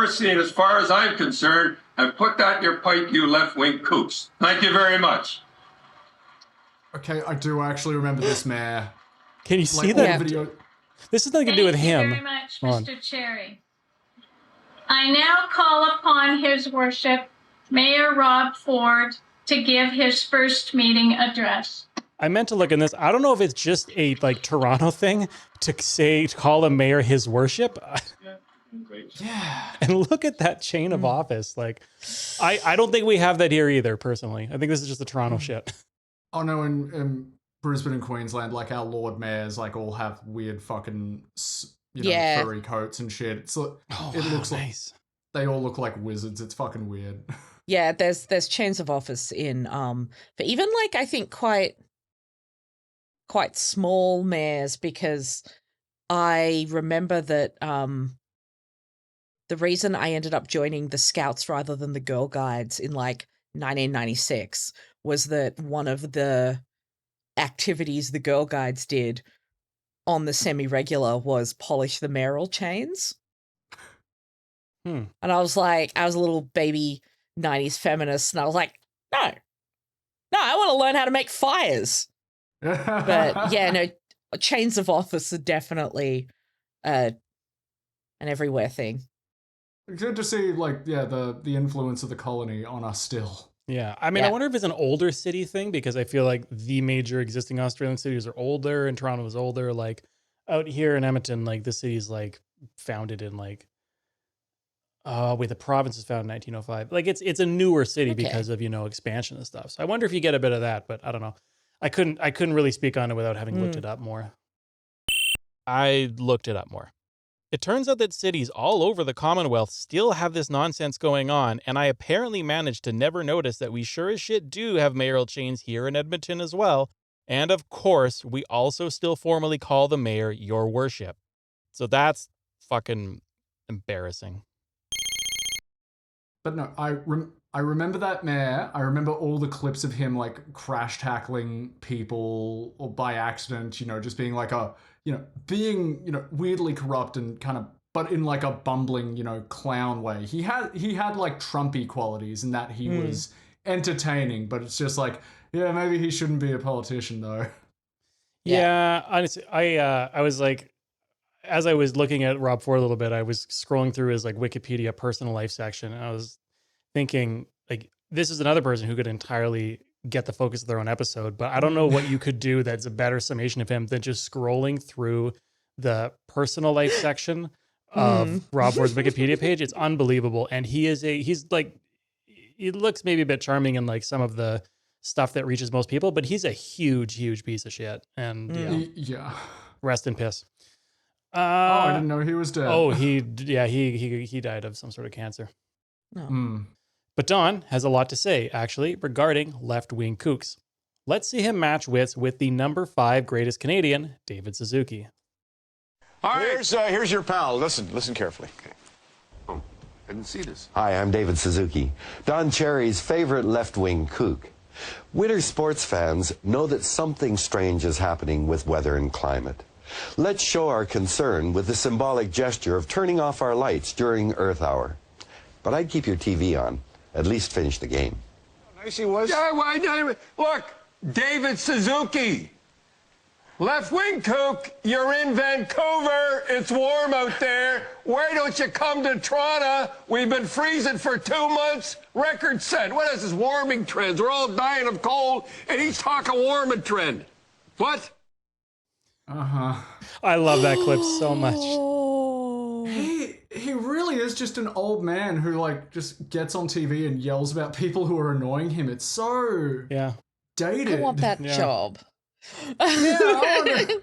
seen, as far as I'm concerned. And put that in your pipe, you left-wing kooks. Thank you very much. Okay, I do actually remember this mayor. Can you see that video? This has nothing to do with him. Thank you very much, Mr. Cherry. I now call upon His Worship, Mayor Rob Ford, to give his first meeting address. I meant to look in this. I don't know if it's just a Toronto thing to call a mayor His Worship. Yeah. And look at that chain of office. Like, I don't think we have that here either, personally. I think this is just the Toronto shit. Oh no, in Brisbane and Queensland, like our Lord Mayors, like all have weird fucking, furry coats and shit. It looks nice. Like they all look like wizards. It's fucking weird. Yeah, there's chains of office in but even like I think quite small mayors, because I remember that the reason I ended up joining the Scouts rather than the Girl Guides in like 1996 was that one of the activities the Girl Guides did on the semi-regular was polish the mayoral chains. And I was a little baby 90s feminist, and I was like, no, I want to learn how to make fires. But yeah, no, chains of office are definitely an everywhere thing. It's good to see, like, yeah, the influence of the colony on us still. Yeah, I mean, I wonder if it's an older city thing, because I feel like the major existing Australian cities are older, and Toronto was older. Like out here in Edmonton, like the city's like founded in like, the province was founded in 1905. Like it's a newer city because of, expansion and stuff. So I wonder if you get a bit of that, but I don't know. I couldn't really speak on it without having looked it up more. I looked it up more. It turns out that cities all over the Commonwealth still have this nonsense going on, and I apparently managed to never notice that we sure as shit do have mayoral chains here in Edmonton as well. And of course, we also still formally call the mayor your worship. So that's fucking embarrassing. But no, I remember that mayor. I remember all the clips of him like crash tackling people or by accident, just being like being, weirdly corrupt and kind of, but in like a bumbling, clown way. He had like Trumpy qualities in that he was entertaining, but it's just like, yeah, maybe he shouldn't be a politician though. Yeah, honestly, I was like, as I was looking at Rob Ford a little bit, I was scrolling through his like Wikipedia personal life section, and I was thinking, like, this is another person who could entirely get the focus of their own episode, but I don't know what you could do that's a better summation of him than just scrolling through the personal life section of Rob Ford's Wikipedia page. It's unbelievable. And he looks maybe a bit charming in like some of the stuff that reaches most people, but he's a huge piece of shit. And rest in piss. I didn't know he was dead. Oh, he died of some sort of cancer. No. But Don has a lot to say, actually, regarding left-wing kooks. Let's see him match wits with the number 5 greatest Canadian, David Suzuki. All right. Here's your pal. Listen carefully. Okay. Oh, I didn't see this. Hi, I'm David Suzuki, Don Cherry's favorite left-wing kook. Winter sports fans know that something strange is happening with weather and climate. Let's show our concern with the symbolic gesture of turning off our lights during Earth Hour. But I'd keep your TV on. At least finish the game. Nice he was. Yeah, look, David Suzuki. Left-wing kook, you're in Vancouver. It's warm out there. Why don't you come to Toronto? We've been freezing for 2 months. Record set. What is this warming trends? We're all dying of cold, and he's talking warming trend. What? I love that clip so much. He really is just an old man who like just gets on TV and yells about people who are annoying him. It's so dated. I want that job. I wonder.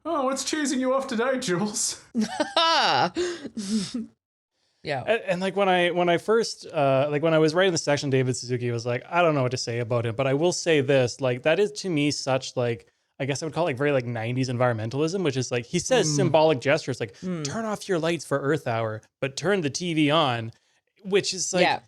Oh, what's cheesing you off today, Jules? Yeah. And like when I first when I was writing the section, David Suzuki was like, I don't know what to say about him, but I will say this, like that is to me such like, I guess I would call it like very like 90s environmentalism, which is like, he says symbolic gestures like turn off your lights for Earth Hour, but turn the TV on, which is like,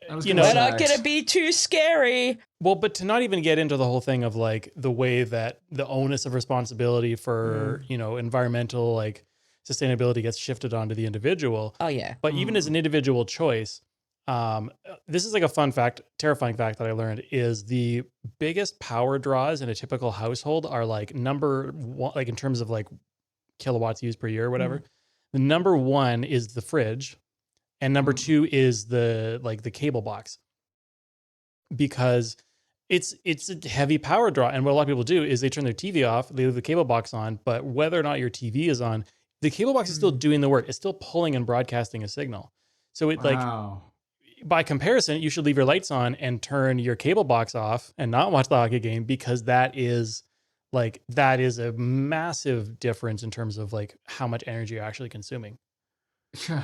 we're not going to be too scary. Well, but to not even get into the whole thing of like the way that the onus of responsibility for, environmental like sustainability gets shifted onto the individual. Oh yeah. But even as an individual choice, this is like a fun fact, terrifying fact that I learned is the biggest power draws in a typical household are like number one, like in terms of like kilowatts used per year or whatever. The number 1 is the fridge, and number 2 is the cable box, because it's a heavy power draw. And what a lot of people do is they turn their TV off, they leave the cable box on, but whether or not your TV is on, the cable box is still doing the work. It's still pulling and broadcasting a signal. So it by comparison, you should leave your lights on and turn your cable box off and not watch the hockey game, because that is a massive difference in terms of like how much energy you're actually consuming. Yeah.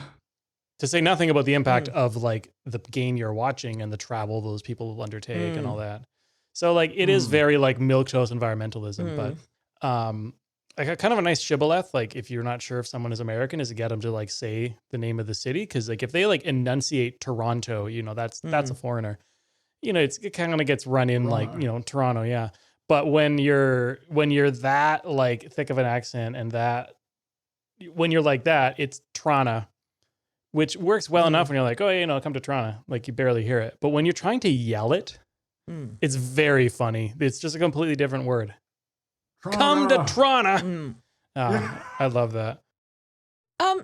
To say nothing about the impact of like the game you're watching and the travel those people will undertake and all that. So like it is very like milquetoast environmentalism, but like kind of a nice shibboleth, like if you're not sure if someone is American, is to get them to like say the name of the city, because like if they like enunciate Toronto, that's a foreigner. It kind of gets run in like Toronto, But when you're that like thick of an accent and that when you're like that, it's Toronto, which works well enough when you're like, oh, you know, come to Toronto. Like you barely hear it. But when you're trying to yell it, it's very funny. It's just a completely different word. Come to Toronto. I love that.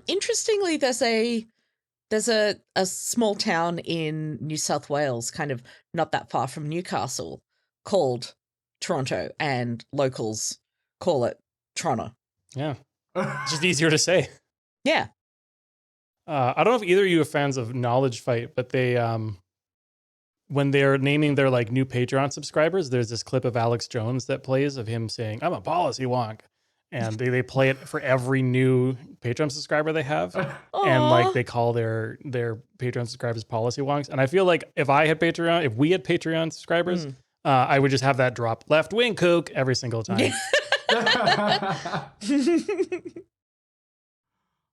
Interestingly, there's a small town in New South Wales, kind of not that far from Newcastle, called Toronto, and locals call it Toronto. Yeah. It's just easier to say. Yeah. I don't know if either of you are fans of Knowledge Fight, but they when they're naming their like new Patreon subscribers, there's this clip of Alex Jones that plays of him saying, I'm a policy wonk. And they play it for every new Patreon subscriber they have. And like they call their Patreon subscribers policy wonks. And I feel like if we had Patreon subscribers, I would just have that drop left wing kook every single time.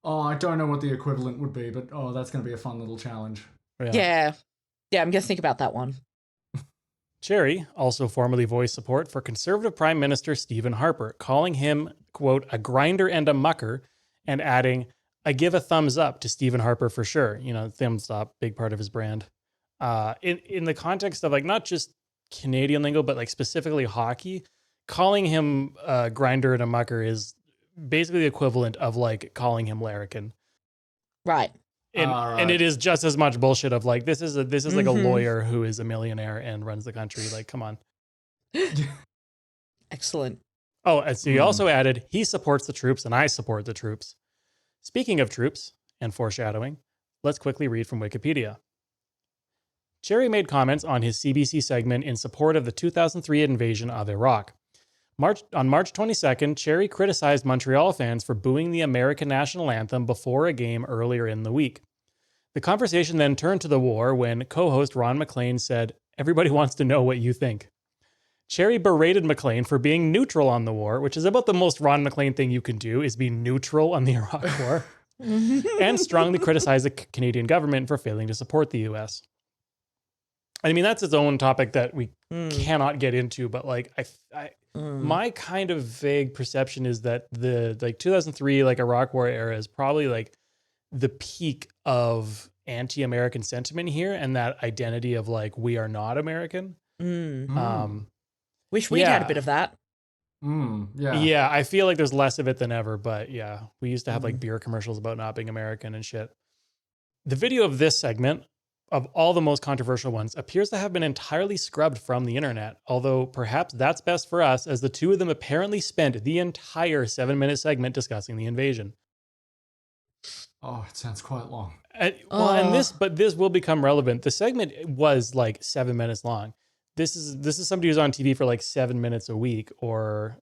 Oh, I don't know what the equivalent would be, but that's going to be a fun little challenge. Yeah, I'm going to think about that one. Cherry also formally voiced support for Conservative Prime Minister Stephen Harper, calling him, quote, a grinder and a mucker, and adding, I give a thumbs up to Stephen Harper for sure. You know, thumbs up, big part of his brand. In the context of like not just Canadian lingo, but like specifically hockey, calling him a grinder and a mucker is basically the equivalent of like calling him larrikin. Right. And it is just as much bullshit of like, this is like a lawyer who is a millionaire and runs the country. Like, come on. Excellent. Oh, and so he also added, he supports the troops and I support the troops. Speaking of troops and foreshadowing, let's quickly read from Wikipedia. Cherry made comments on his CBC segment in support of the 2003 invasion of Iraq. On March 22nd, Cherry criticized Montreal fans for booing the American national anthem before a game earlier in the week. The conversation then turned to the war when co-host Ron MacLean said, everybody wants to know what you think. Cherry berated MacLean for being neutral on the war, which is about the most Ron MacLean thing you can do, is be neutral on the Iraq war, and strongly criticized the Canadian government for failing to support the U.S. I mean, that's its own topic that we cannot get into, but like, my kind of vague perception is that the like 2003 like Iraq War era is probably like the peak of anti-American sentiment here, and that identity of like we are not American. Wish we'd had a bit of that. Yeah, I feel like there's less of it than ever, but yeah, we used to have like beer commercials about not being American and shit. The video of this segment, of all the most controversial ones, appears to have been entirely scrubbed from the internet, although perhaps that's best for us, as the two of them apparently spent the entire 7-minute segment discussing the invasion. Oh, it sounds quite long. But this will become relevant. The segment was like 7 minutes long. This is somebody who's on TV for like 7 minutes a week, or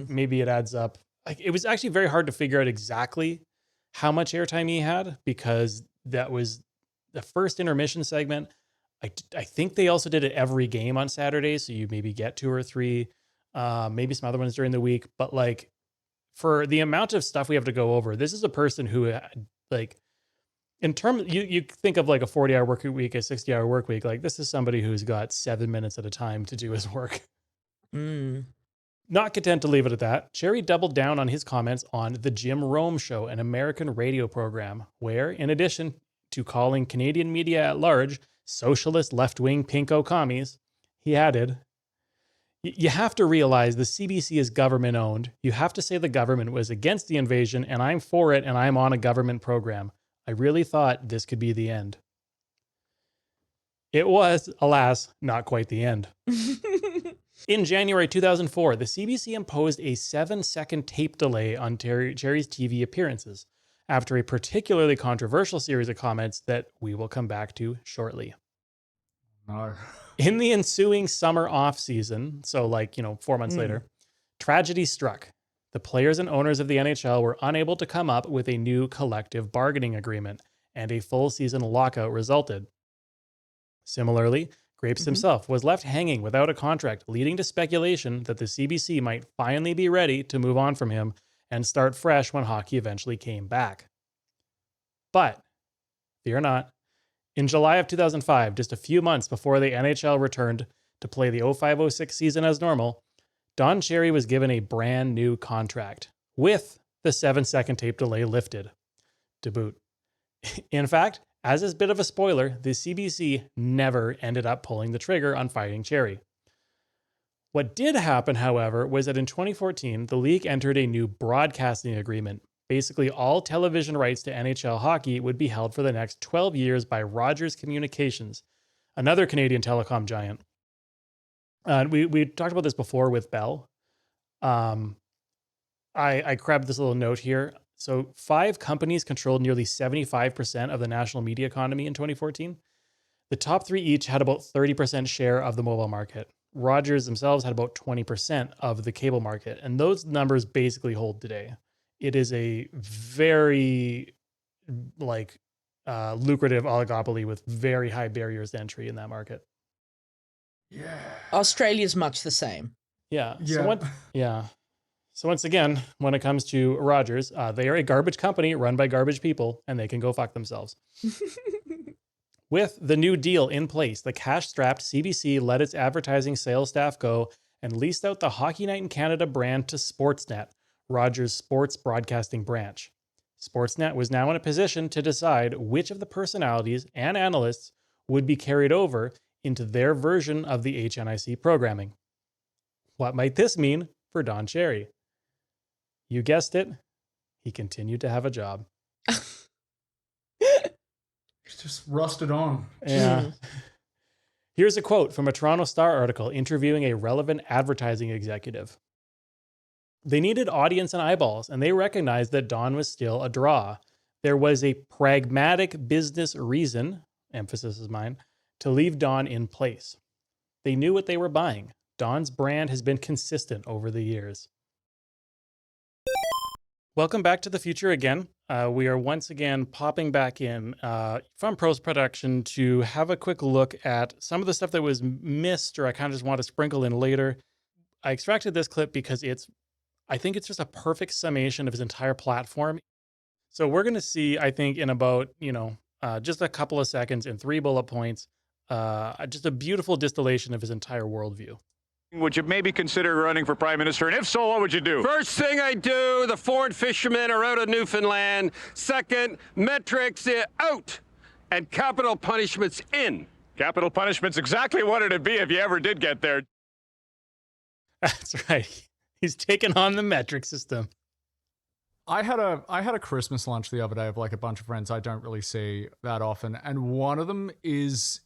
maybe it adds up. Like, it was actually very hard to figure out exactly how much airtime he had, because that was the first intermission segment. I think they also did it every game on Saturday, so you maybe get 2 or 3, maybe some other ones during the week. But like, for the amount of stuff we have to go over, this is a person who, like, in terms, you think of like a 40-hour work week, a 60-hour work week. Like, this is somebody who's got 7 minutes at a time to do his work. Not content to leave it at that, Cherry doubled down on his comments on The Jim Rome Show, an American radio program, where, in addition to calling Canadian media at large socialist left-wing pinko commies, he added, you have to realize the CBC is government-owned. You have to say the government was against the invasion, and I'm for it, and I'm on a government program. I really thought this could be the end. It was, alas, not quite the end. In January 2004, the CBC imposed a 7-second tape delay on Cherry's TV appearances, after a particularly controversial series of comments that we will come back to shortly. No. In the ensuing summer off season, so like, 4 months later, tragedy struck. The players and owners of the NHL were unable to come up with a new collective bargaining agreement, and a full season lockout resulted. Similarly, Grapes himself was left hanging without a contract, leading to speculation that the CBC might finally be ready to move on from him and start fresh when hockey eventually came back. But, fear not, in July of 2005, just a few months before the NHL returned to play the 05-06 season as normal, Don Cherry was given a brand new contract with the 7-second tape delay lifted to boot. In fact, as a bit of a spoiler, the CBC never ended up pulling the trigger on fighting Cherry. What did happen, however, was that in 2014, the league entered a new broadcasting agreement. Basically, all television rights to NHL hockey would be held for the next 12 years by Rogers Communications, another Canadian telecom giant. We talked about this before with Bell. I grabbed this little note here. So 5 companies controlled nearly 75% of the national media economy in 2014. The top 3 each had about 30% share of the mobile market. Rogers themselves had about 20% of the cable market. And those numbers basically hold today. It is a very lucrative oligopoly with very high barriers to entry in that market. Yeah. Australia's much the same. Yeah. Yeah. So once again, when it comes to Rogers, they are a garbage company run by garbage people, and they can go fuck themselves. With the new deal in place, the cash-strapped CBC let its advertising sales staff go and leased out the Hockey Night in Canada brand to Sportsnet, Rogers' sports broadcasting branch. Sportsnet was now in a position to decide which of the personalities and analysts would be carried over into their version of the HNIC programming. What might this mean for Don Cherry? You guessed it, he continued to have a job. It's just rusted on. Yeah. Here's a quote from a Toronto Star article interviewing a relevant advertising executive. They needed audience and eyeballs, and they recognized that Don was still a draw. There was a pragmatic business reason, emphasis is mine, to leave Don in place. They knew what they were buying. Don's brand has been consistent over the years. Welcome back to the future again. We are once again popping back in from post-production to have a quick look at some of the stuff that was missed or I kind of just want to sprinkle in later. I extracted this clip because I think it's just a perfect summation of his entire platform. So we're going to see, I think, in about, just a couple of seconds in 3 bullet points, just a beautiful distillation of his entire worldview. Would you maybe consider running for prime minister? And if so, what would you do? First thing I do, the foreign fishermen are out of Newfoundland. Second, metrics out and capital punishments in. Capital punishment's exactly what it'd be if you ever did get there. That's right. He's taken on the metric system. I had a Christmas lunch the other day of like a bunch of friends I don't really see that often, and one of them is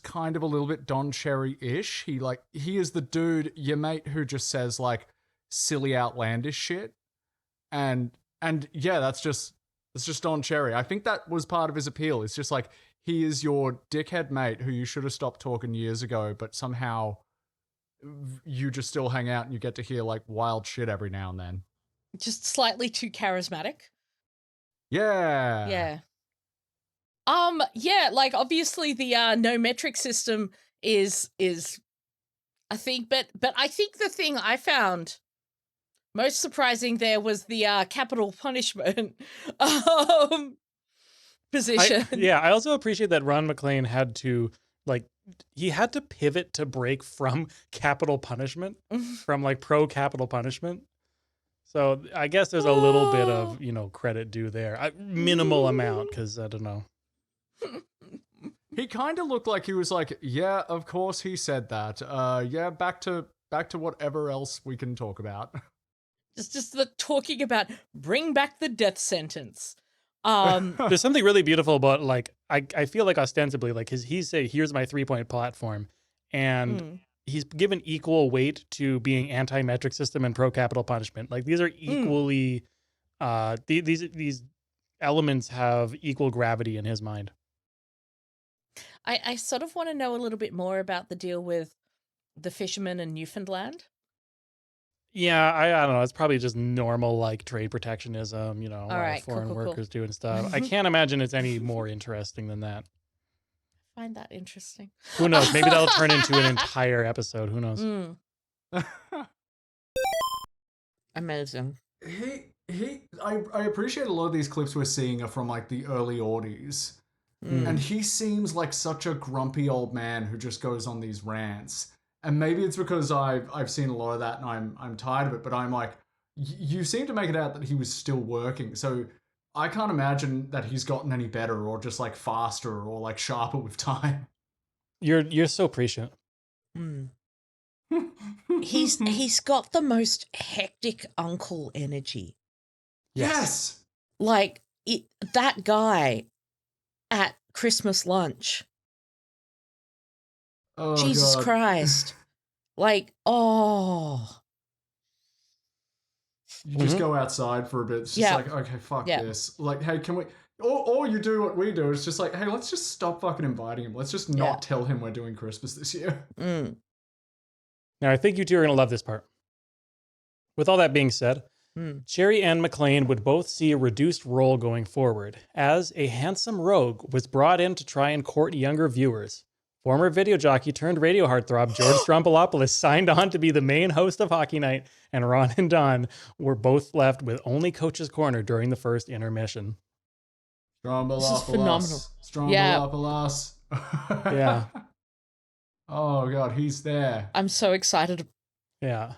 kind of a little bit Don Cherry-ish. He is the dude, your mate, who just says like silly, outlandish shit. And yeah, that's just Don Cherry. I think that was part of his appeal. It's just like, he is your dickhead mate who you should have stopped talking years ago, but somehow you just still hang out and you get to hear like wild shit every now and then. Just slightly too charismatic. Yeah. Yeah. Yeah, like obviously the no metric system is a thing, but I think the thing I found most surprising there was the capital punishment position. I also appreciate that Ron McLean had to pivot to break from capital punishment, from like pro capital punishment. So I guess there's a little bit of, credit due there. Minimal amount, because I don't know. He kind of looked like he was like, yeah, of course he said that. Yeah, back to whatever else we can talk about. Just the talking about bring back the death sentence. There's something really beautiful about like I feel like ostensibly like he's say here's my 3-point platform, and he's given equal weight to being anti-metric system and pro capital punishment. Like these are equally these elements have equal gravity in his mind. I sort of want to know a little bit more about the deal with the fishermen in Newfoundland. Yeah, I don't know. It's probably just normal like trade protectionism, All right, foreign cool. workers doing stuff. I can't imagine it's any more interesting than that. I find that interesting. Who knows? Maybe that'll turn into an entire episode. Who knows? Amazing. I appreciate a lot of these clips we're seeing are from like the early Aughties. And he seems like such a grumpy old man who just goes on these rants. And maybe it's because I've seen a lot of that and I'm tired of it, but I'm like, you seem to make it out that he was still working. So I can't imagine that he's gotten any better or just like faster or like sharper with time. You're so prescient. He's got the most hectic uncle energy. Yes. Like that guy at Christmas lunch. Oh, Jesus God. Christ. Like, oh. You just go outside for a bit. It's just like, okay, fuck this. Like, hey, can we... Or you do what we do. It's just like, hey, let's just stop fucking inviting him. Let's just not tell him we're doing Christmas this year. Now, I think you two are going to love this part. With all that being said, Cherry and McLean would both see a reduced role going forward, as a handsome rogue was brought in to try and court younger viewers. Former video jockey turned radio heartthrob George Stroumboulopoulos signed on to be the main host of Hockey Night, and Ron and Don were both left with only Coach's Corner during the first intermission. This is phenomenal. Stroumboulopoulos. Yeah. Oh, God, he's there. I'm so excited. Yeah.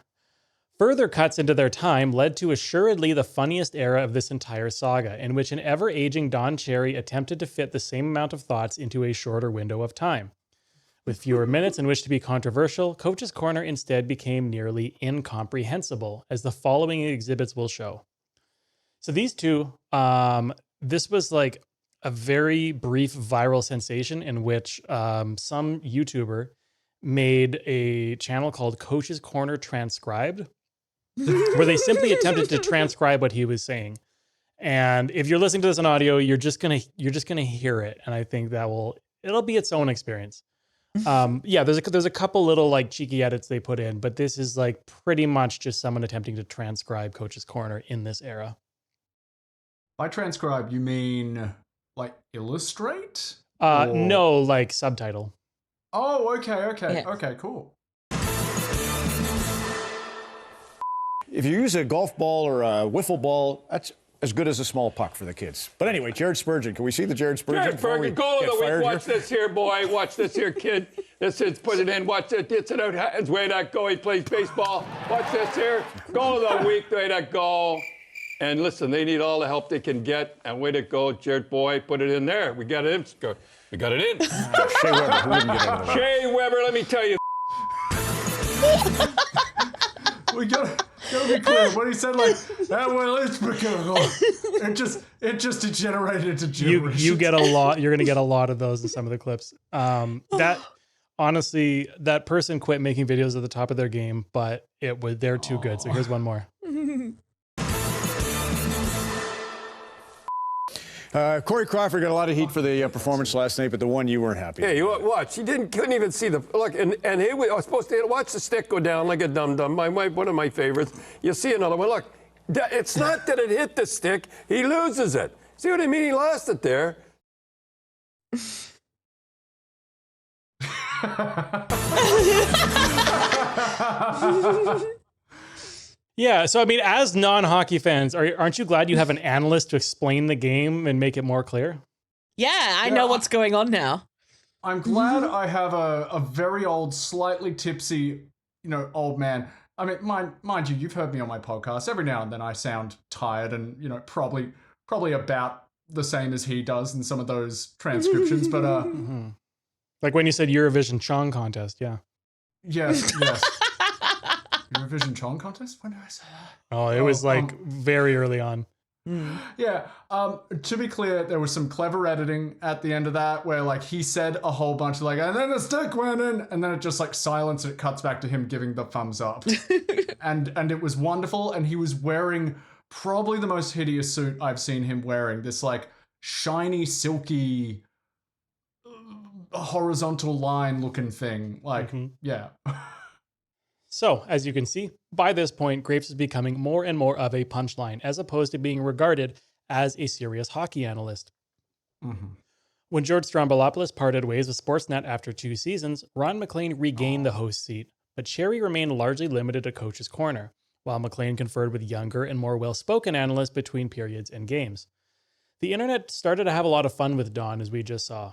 Further cuts into their time led to assuredly the funniest era of this entire saga, in which an ever-aging Don Cherry attempted to fit the same amount of thoughts into a shorter window of time. With fewer minutes in which to be controversial, Coach's Corner instead became nearly incomprehensible, as the following exhibits will show. So these two, this was like a very brief viral sensation in which some YouTuber made a channel called Coach's Corner Transcribed, where they simply attempted to transcribe what he was saying. And if you're listening to this on audio, you're just gonna hear it, and I think it'll be its own experience. There's a couple little like cheeky edits they put in, but this is like pretty much just someone attempting to transcribe Coach's Corner in this era. By transcribe, you mean like illustrate? No, like subtitle. Oh, okay, cool. If you use a golf ball or a wiffle ball, that's as good as a small puck for the kids. But anyway, Jared Spurgeon. Can we see the Jared Spurgeon? Jared Spurgeon, goal of the week. Watch this here, boy. Watch this here, kid. This is put it in. Watch it. Gets it out. Hands way that go. He plays baseball. Watch this here. Goal of the week. Way that go. And listen, they need all the help they can get. And way to go, Jared boy. Put it in there. We got it in. We got it in. Shea Weber. Who wouldn't get into that? Shea Weber, let me tell you. We gotta be clear. When he said like, well, it's because it just degenerated into gibberish. You get a lot. You're gonna get a lot of those in some of the clips. That honestly, that person quit making videos at the top of their game, but they're too good. So here's one more. Corey Crawford got a lot of heat for the performance last night, but the one you weren't happy with. Hey, watch. He couldn't even see the look, and he was supposed to watch the stick go down like a dum-dum. One of my favorites. You see another one. Look, it's not that it hit the stick. He loses it. See what I mean? He lost it there. Yeah, so I mean, as non-hockey fans, aren't you glad you have an analyst to explain the game and make it more clear? Yeah, I know what's going on now. I'm glad I have a very old, slightly tipsy, old man. I mean, mind you, you've heard me on my podcast. Every now and then I sound tired and, probably about the same as he does in some of those transcriptions, but... Like when you said Eurovision Chong Contest, yeah. Yes. Eurovision Chong Contest? When did I say that? Oh, it was very early on. Yeah. To be clear, there was some clever editing at the end of that where like he said a whole bunch of and then the stick went in, and then it just like silence. It cuts back to him giving the thumbs up. and it was wonderful. And he was wearing probably the most hideous suit I've seen him wearing. This like shiny, silky, horizontal line looking thing. Like, yeah. So, as you can see, by this point, Grapes is becoming more and more of a punchline, as opposed to being regarded as a serious hockey analyst. When George Stroumboulopoulos parted ways with Sportsnet after 2 seasons, Ron McLean regained the host seat, but Cherry remained largely limited to Coach's Corner, while McLean conferred with younger and more well-spoken analysts between periods and games. The internet started to have a lot of fun with Don, as we just saw.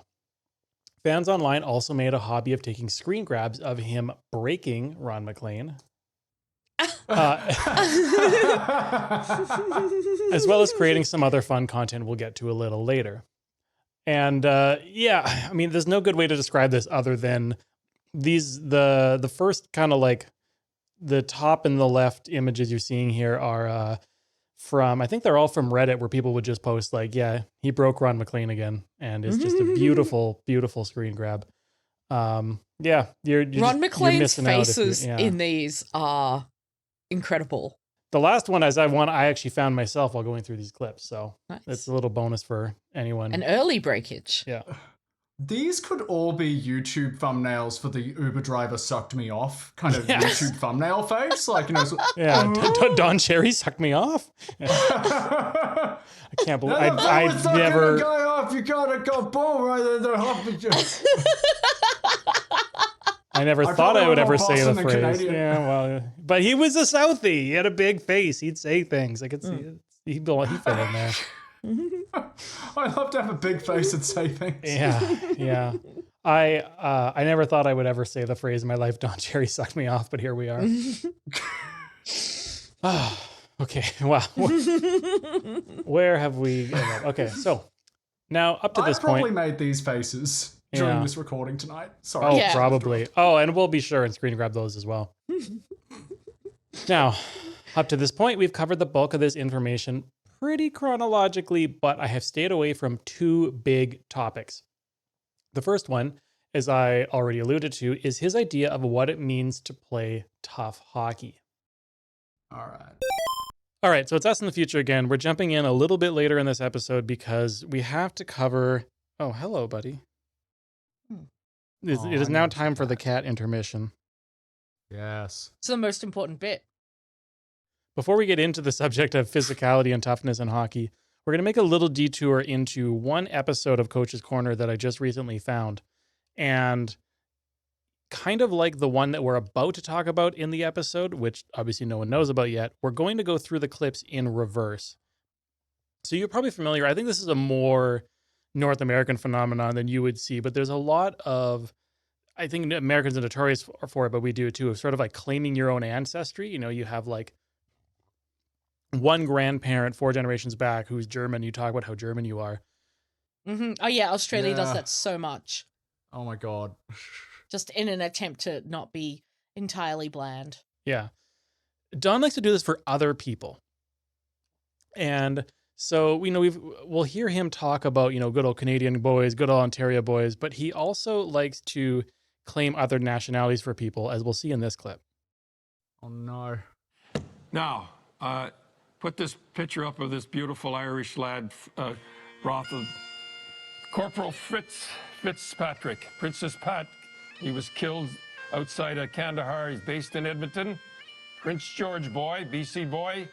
Fans online also made a hobby of taking screen grabs of him breaking Ron McLean. As well as creating some other fun content we'll get to a little later. And yeah, I mean, there's no good way to describe this other than the first kind of like the top and the left images you're seeing here are from, I think they're all from Reddit, where people would just post like, yeah, he broke Ron McLean again. And it's just a beautiful, beautiful screen grab. Yeah, Ron McLean's faces in these are incredible. The last one I actually found myself while going through these clips, so nice. It's a little bonus for anyone. An early breakage. Yeah. These could all be YouTube thumbnails for the Uber driver sucked me off kind of YouTube thumbnail face, like, you know. Don Cherry sucked me off. I can't believe I've never. The guy off, you gotta go boom right in their hoppy. I never thought I would ever say the phrase. Yeah, well, but he was a Southie. He had a big face. He'd say things. I could see it. He fit in there. I'd love to have a big face and say things. Yeah. I never thought I would ever say the phrase in my life, Don Cherry sucked me off, but here we are. Okay, wow. Where have we ended? Okay, so now up to this point. I probably made these faces during this recording tonight. Sorry. Oh, probably. Oh, and we'll be sure and screen grab those as well. Now, up to this point, we've covered the bulk of this information pretty chronologically, but I have stayed away from two big topics. The first one, as I already alluded to, is his idea of what it means to play tough hockey. All right, so it's us in the future again. We're jumping in a little bit later in this episode because we have to cover... Oh, hello, buddy. It is now time for the cat intermission. Yes. It's the most important bit. Before we get into the subject of physicality and toughness in hockey, we're going to make a little detour into one episode of Coach's Corner that I just recently found. And kind of like the one that we're about to talk about in the episode, which obviously no one knows about yet, we're going to go through the clips in reverse. So you're probably familiar. I think this is a more North American phenomenon than you would see, but there's a lot of, I think Americans are notorious for it, but we do it too, of sort of like claiming your own ancestry. You know, you have like one grandparent 4 generations back who's German. You talk about how German you are. Mm-hmm. Oh yeah, Australia does that so much. Oh my God. Just in an attempt to not be entirely bland. Yeah. Don likes to do this for other people. And so, you know, we'll hear him talk about, you know, good old Canadian boys, good old Ontario boys, but he also likes to claim other nationalities for people, as we'll see in this clip. Oh no. Now, put this picture up of this beautiful Irish lad, Corporal Fitzpatrick, Princess Pat. He was killed outside of Kandahar. He's based in Edmonton. Prince George boy, BC boy.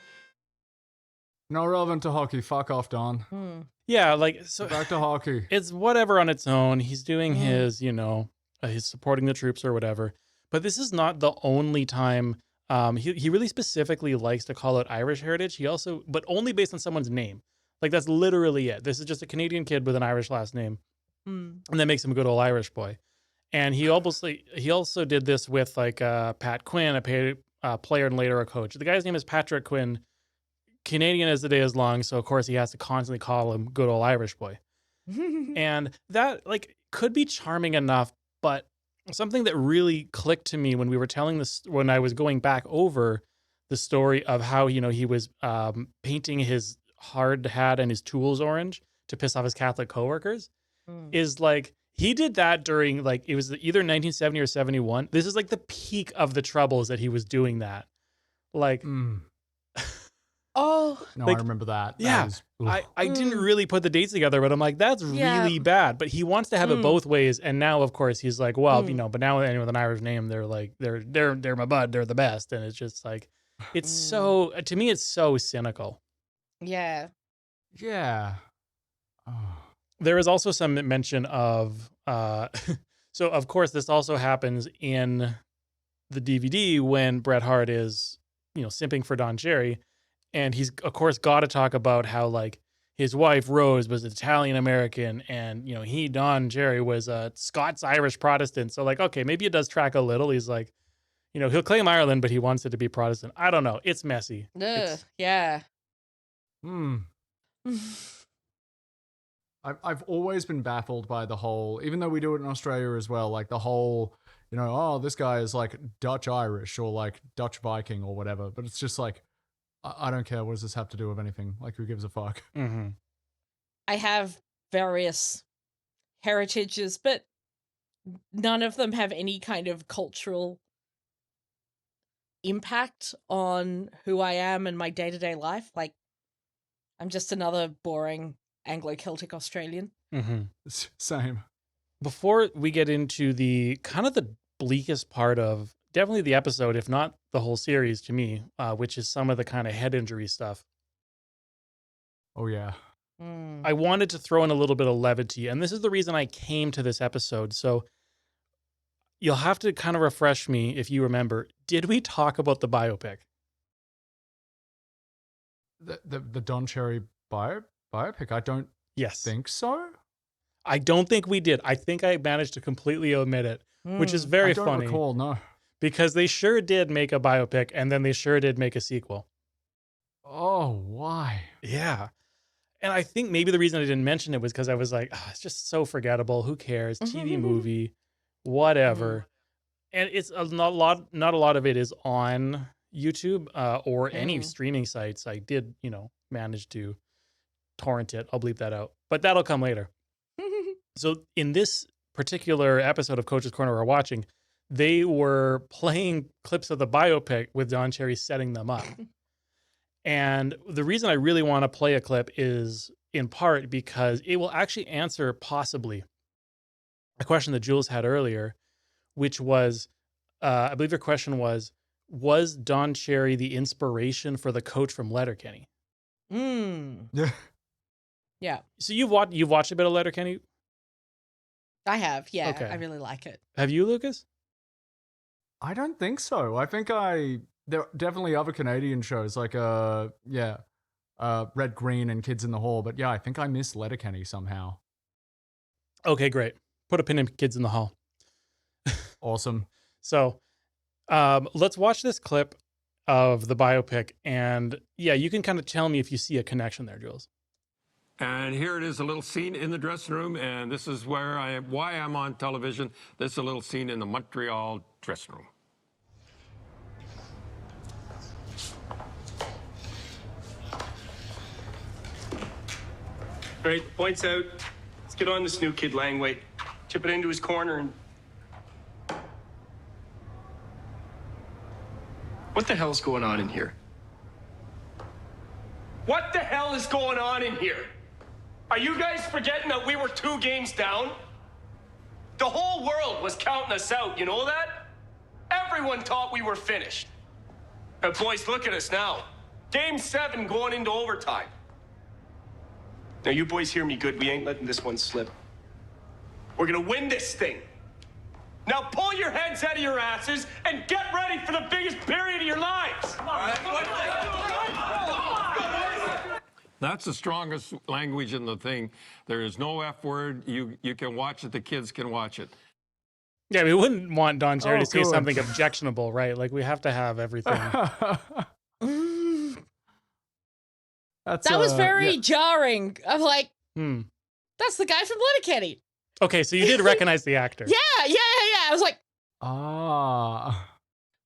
No relevant to hockey. Fuck off, Don. Yeah, like, so back to hockey. It's whatever on its own. He's doing his, you know, he's supporting the troops or whatever. But this is not the only time. He really specifically likes to call out Irish heritage. He also, but only based on someone's name. Like, that's literally it. This is just a Canadian kid with an Irish last name. And that makes him a good old Irish boy. And he also did this with like Pat Quinn, a player and later a coach. The guy's name is Patrick Quinn, Canadian as the day is long, so of course he has to constantly call him good old Irish boy. And that like could be charming enough, but something that really clicked to me when we were telling this, when I was going back over the story of how, you know, he was painting his hard hat and his tools orange to piss off his Catholic coworkers, is like, he did that during, like, it was either 1970 or 71. This is like the peak of the troubles that he was doing that. Like, oh, no, like, I remember that. Yeah. I didn't really put the dates together, but I'm like, that's really bad. But he wants to have it both ways. And now, of course, he's like, well, you know, but now anyone with an Irish name, they're like, they're my bud. They're the best. And it's just like, it's so, to me, it's so cynical. Yeah. Yeah. Oh. There is also some mention of, so of course this also happens in the DVD when Bret Hart is, you know, simping for Don Cherry, and he's of course got to talk about how like his wife Rose was Italian American, and Don Cherry was a Scots-Irish Protestant. So like, okay, maybe it does track a little. He's like, he'll claim Ireland, but he wants it to be Protestant. I don't know. It's messy. Yeah. I've always been baffled by the whole, even though we do it in Australia as well, like the whole, oh, this guy is like Dutch Irish or like Dutch Viking or whatever. But it's just like, I don't care. What does this have to do with anything? Like, who gives a fuck? Mm-hmm. I have various heritages, but none of them have any kind of cultural impact on who I am and my day-to-day life. Like, I'm just another boring Anglo-Celtic Australian. Mm-hmm. Same. Before we get into the kind of the bleakest part of definitely the episode, if not the whole series to me, which is some of the kind of head injury stuff. Oh, yeah. I wanted to throw in a little bit of levity, and this is the reason I came to this episode. So you'll have to kind of refresh me if you remember. Did we talk about the biopic? The Don Cherry biopic? I don't think so. I don't think we did. I think I managed to completely omit it, which is very funny. I don't recall, no. Because they sure did make a biopic, and then they sure did make a sequel. Oh, why? Yeah. And I think maybe the reason I didn't mention it was because I was like, it's just so forgettable. Who cares? TV movie, whatever. And it's not a lot of it is on YouTube or any streaming sites. I did, manage to torrent it. I'll bleep that out, but that'll come later. So in this particular episode of Coach's Corner we're watching, they were playing clips of the biopic with Don Cherry setting them up. And the reason I really want to play a clip is in part because it will actually answer possibly a question that Jules had earlier, which was, I believe your question was Don Cherry the inspiration for the coach from Letterkenny? Yeah. Yeah. So you've watched a bit of Letterkenny? I have, yeah. Okay. I really like it. Have you, Lucas? I don't think so. I think there are definitely other Canadian shows like Red, Green, and Kids in the Hall. But yeah, I think I missed Letterkenny somehow. Okay, great. Put a pin in Kids in the Hall. Awesome. So let's watch this clip of the biopic, and yeah, you can kind of tell me if you see a connection there, Jules. And here it is, a little scene in the dressing room, and this is why I'm on television. This is a little scene in the Montreal dressing room. All right, points out. Let's get on this new kid, Langway. Chip it into his corner and... What the hell's going on in here? What the hell is going on in here? Are you guys forgetting that we were 2 games down? The whole world was counting us out, you know that? Everyone thought we were finished. But boys, look at us now. Game 7 going into overtime. Now you boys hear me good, we ain't letting this one slip. We're gonna win this thing. Now pull your heads out of your asses and get ready for the biggest period of your lives. That's the strongest language in the thing. There is no F word. You can watch it. The kids can watch it. Yeah, we wouldn't want Don Cherry to say something objectionable, right? Like, we have to have everything. That was very jarring. I'm like, that's the guy from Letterkenny. Okay, so you did recognize the actor. Yeah. I was like,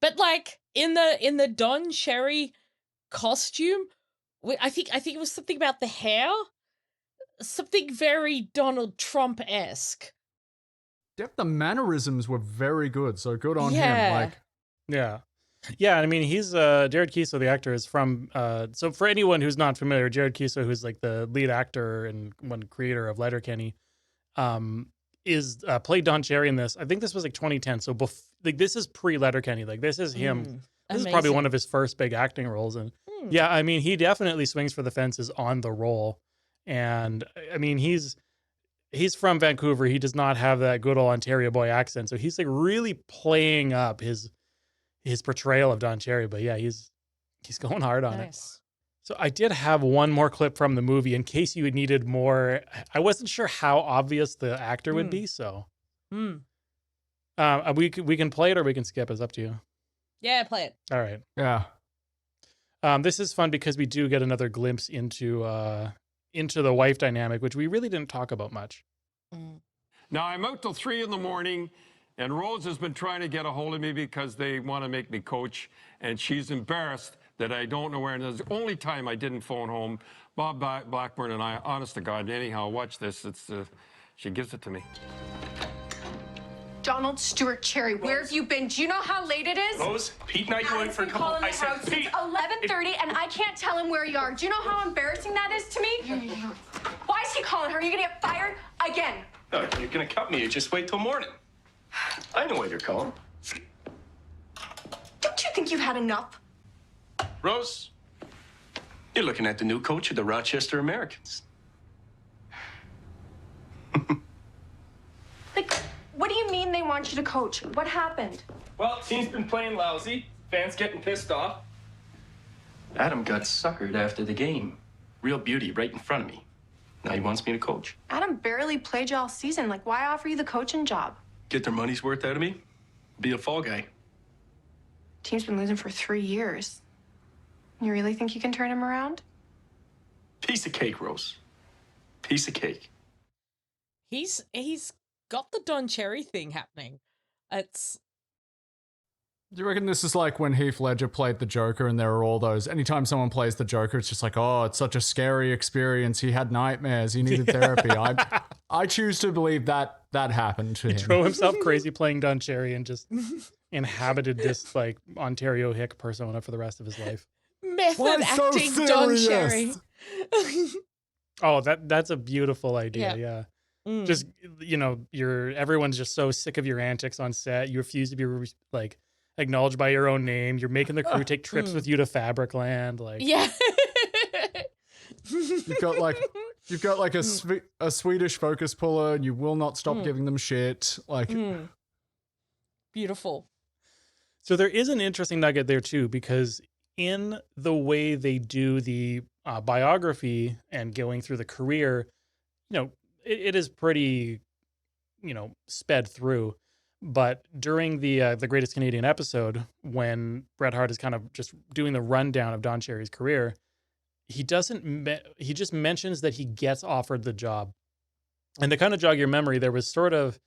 But like in the Don Cherry costume, I think it was something about the hair, something very Donald Trump-esque. The mannerisms were very good, so good on him. Like, yeah. I mean, he's Jaredo Keeso, the actor, is from. So for anyone who's not familiar, Jaredo Keeso, who's like the lead actor and one creator of Letterkenny, is played Don Cherry in this. I think this was like 2010. So this is pre-Letterkenny. Like, this is him. This is probably one of his first big acting roles, and yeah, I mean, he definitely swings for the fences on the role. And I mean, he's from Vancouver. He does not have that good old Ontario boy accent, so he's like really playing up his portrayal of Don Cherry. But yeah, he's going hard on it. So I did have one more clip from the movie in case you needed more. I wasn't sure how obvious the actor would be, so we can play it or we can skip. It's up to you. Yeah, play it. All right. Yeah. This is fun because we do get another glimpse into the wife dynamic, which we really didn't talk about much. Now, I'm out till 3 in the morning, and Rose has been trying to get a hold of me because they want to make me coach, and she's embarrassed that I don't know where. And it's the only time I didn't phone home. Bob Blackburn and I, honest to God, anyhow, watch this. She gives it to me. Donald Stewart Cherry, where have you been? Do you know how late it is? Rose, Pete and I go in for a couple. I said, Pete. It's 11:30 and I can't tell him where you are. Do you know how embarrassing that is to me? Why is he calling her? Are you gonna get fired again? No, you're gonna cut me. You just wait till morning. I know why you're calling. Don't you think you've had enough? Rose, you're looking at the new coach of the Rochester Americans. Like, what do you mean they want you to coach? What happened? Well, team's been playing lousy. Fans getting pissed off. Adam got suckered after the game. Real beauty right in front of me. Now he wants me to coach. Adam barely played you all season. Like, why offer you the coaching job? Get their money's worth out of me. Be a fall guy. Team's been losing for 3 years. You really think you can turn him around? Piece of cake, Rose. Piece of cake. He's got the Don Cherry thing happening. It's. Do you reckon this is like when Heath Ledger played the Joker and there are all those, anytime someone plays the Joker, it's just like, oh, it's such a scary experience. He had nightmares. He needed therapy. I choose to believe that happened to him. He drove himself crazy playing Don Cherry and just inhabited this like Ontario hick persona for the rest of his life. Method acting Don Cherry. Oh, that's a beautiful idea. Yeah. Just, everyone's just so sick of your antics on set. You refuse to be like acknowledged by your own name. You're making the crew take trips with you to Fabricland. Like, yeah. You've got like a Swedish focus puller, and you will not stop giving them shit. Like, beautiful. So there is an interesting nugget there too, because in the way they do the biography and going through the career, it is pretty, sped through. But during the Greatest Canadian episode, when Bret Hart is kind of just doing the rundown of Don Cherry's career, he just mentions that he gets offered the job. And to kind of jog your memory, there was sort of,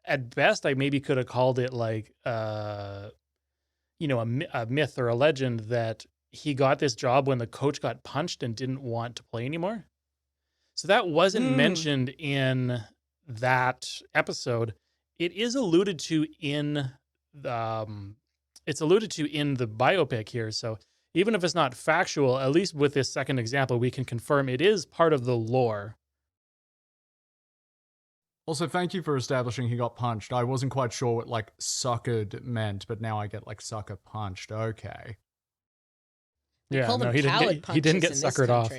at best, I maybe could have called it like, a myth or a legend that he got this job when the coach got punched and didn't want to play anymore. So that wasn't mentioned in that episode. It is alluded to in the biopic here. So even if it's not factual, at least with this second example, we can confirm it is part of the lore. Also, thank you for establishing he got punched. I wasn't quite sure what like suckered meant, but now I get like sucker punched. Okay. Yeah, no, he didn't get suckered off.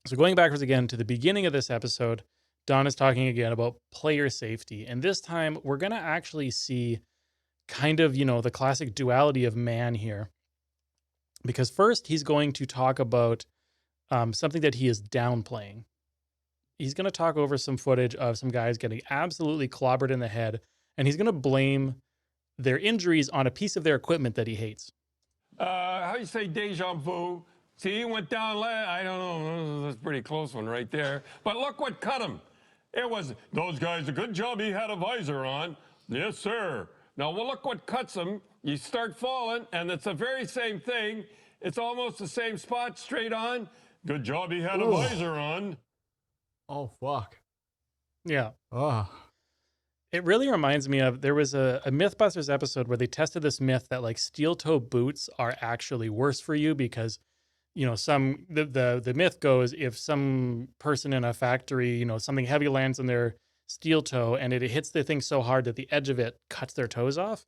So going backwards again to the beginning of this episode, Don is talking again about player safety. And this time we're going to actually see kind of, the classic duality of man here. Because first he's going to talk about something that he is downplaying. He's going to talk over some footage of some guys getting absolutely clobbered in the head. And he's going to blame their injuries on a piece of their equipment that he hates. How you say deja vu? See, he went down, I don't know, that's a pretty close one right there. But look what cut him. It was, those guys, a good job he had a visor on. Yes, sir. Now, well, look what cuts him. You start falling, and it's the very same thing. It's almost the same spot, straight on. Good job he had a visor on. Oh, fuck. Yeah. Oh. It really reminds me of, there was a Mythbusters episode where they tested this myth that like steel toe boots are actually worse for you because, the myth goes, if some person in a factory, something heavy lands on their steel toe and it hits the thing so hard that the edge of it cuts their toes off.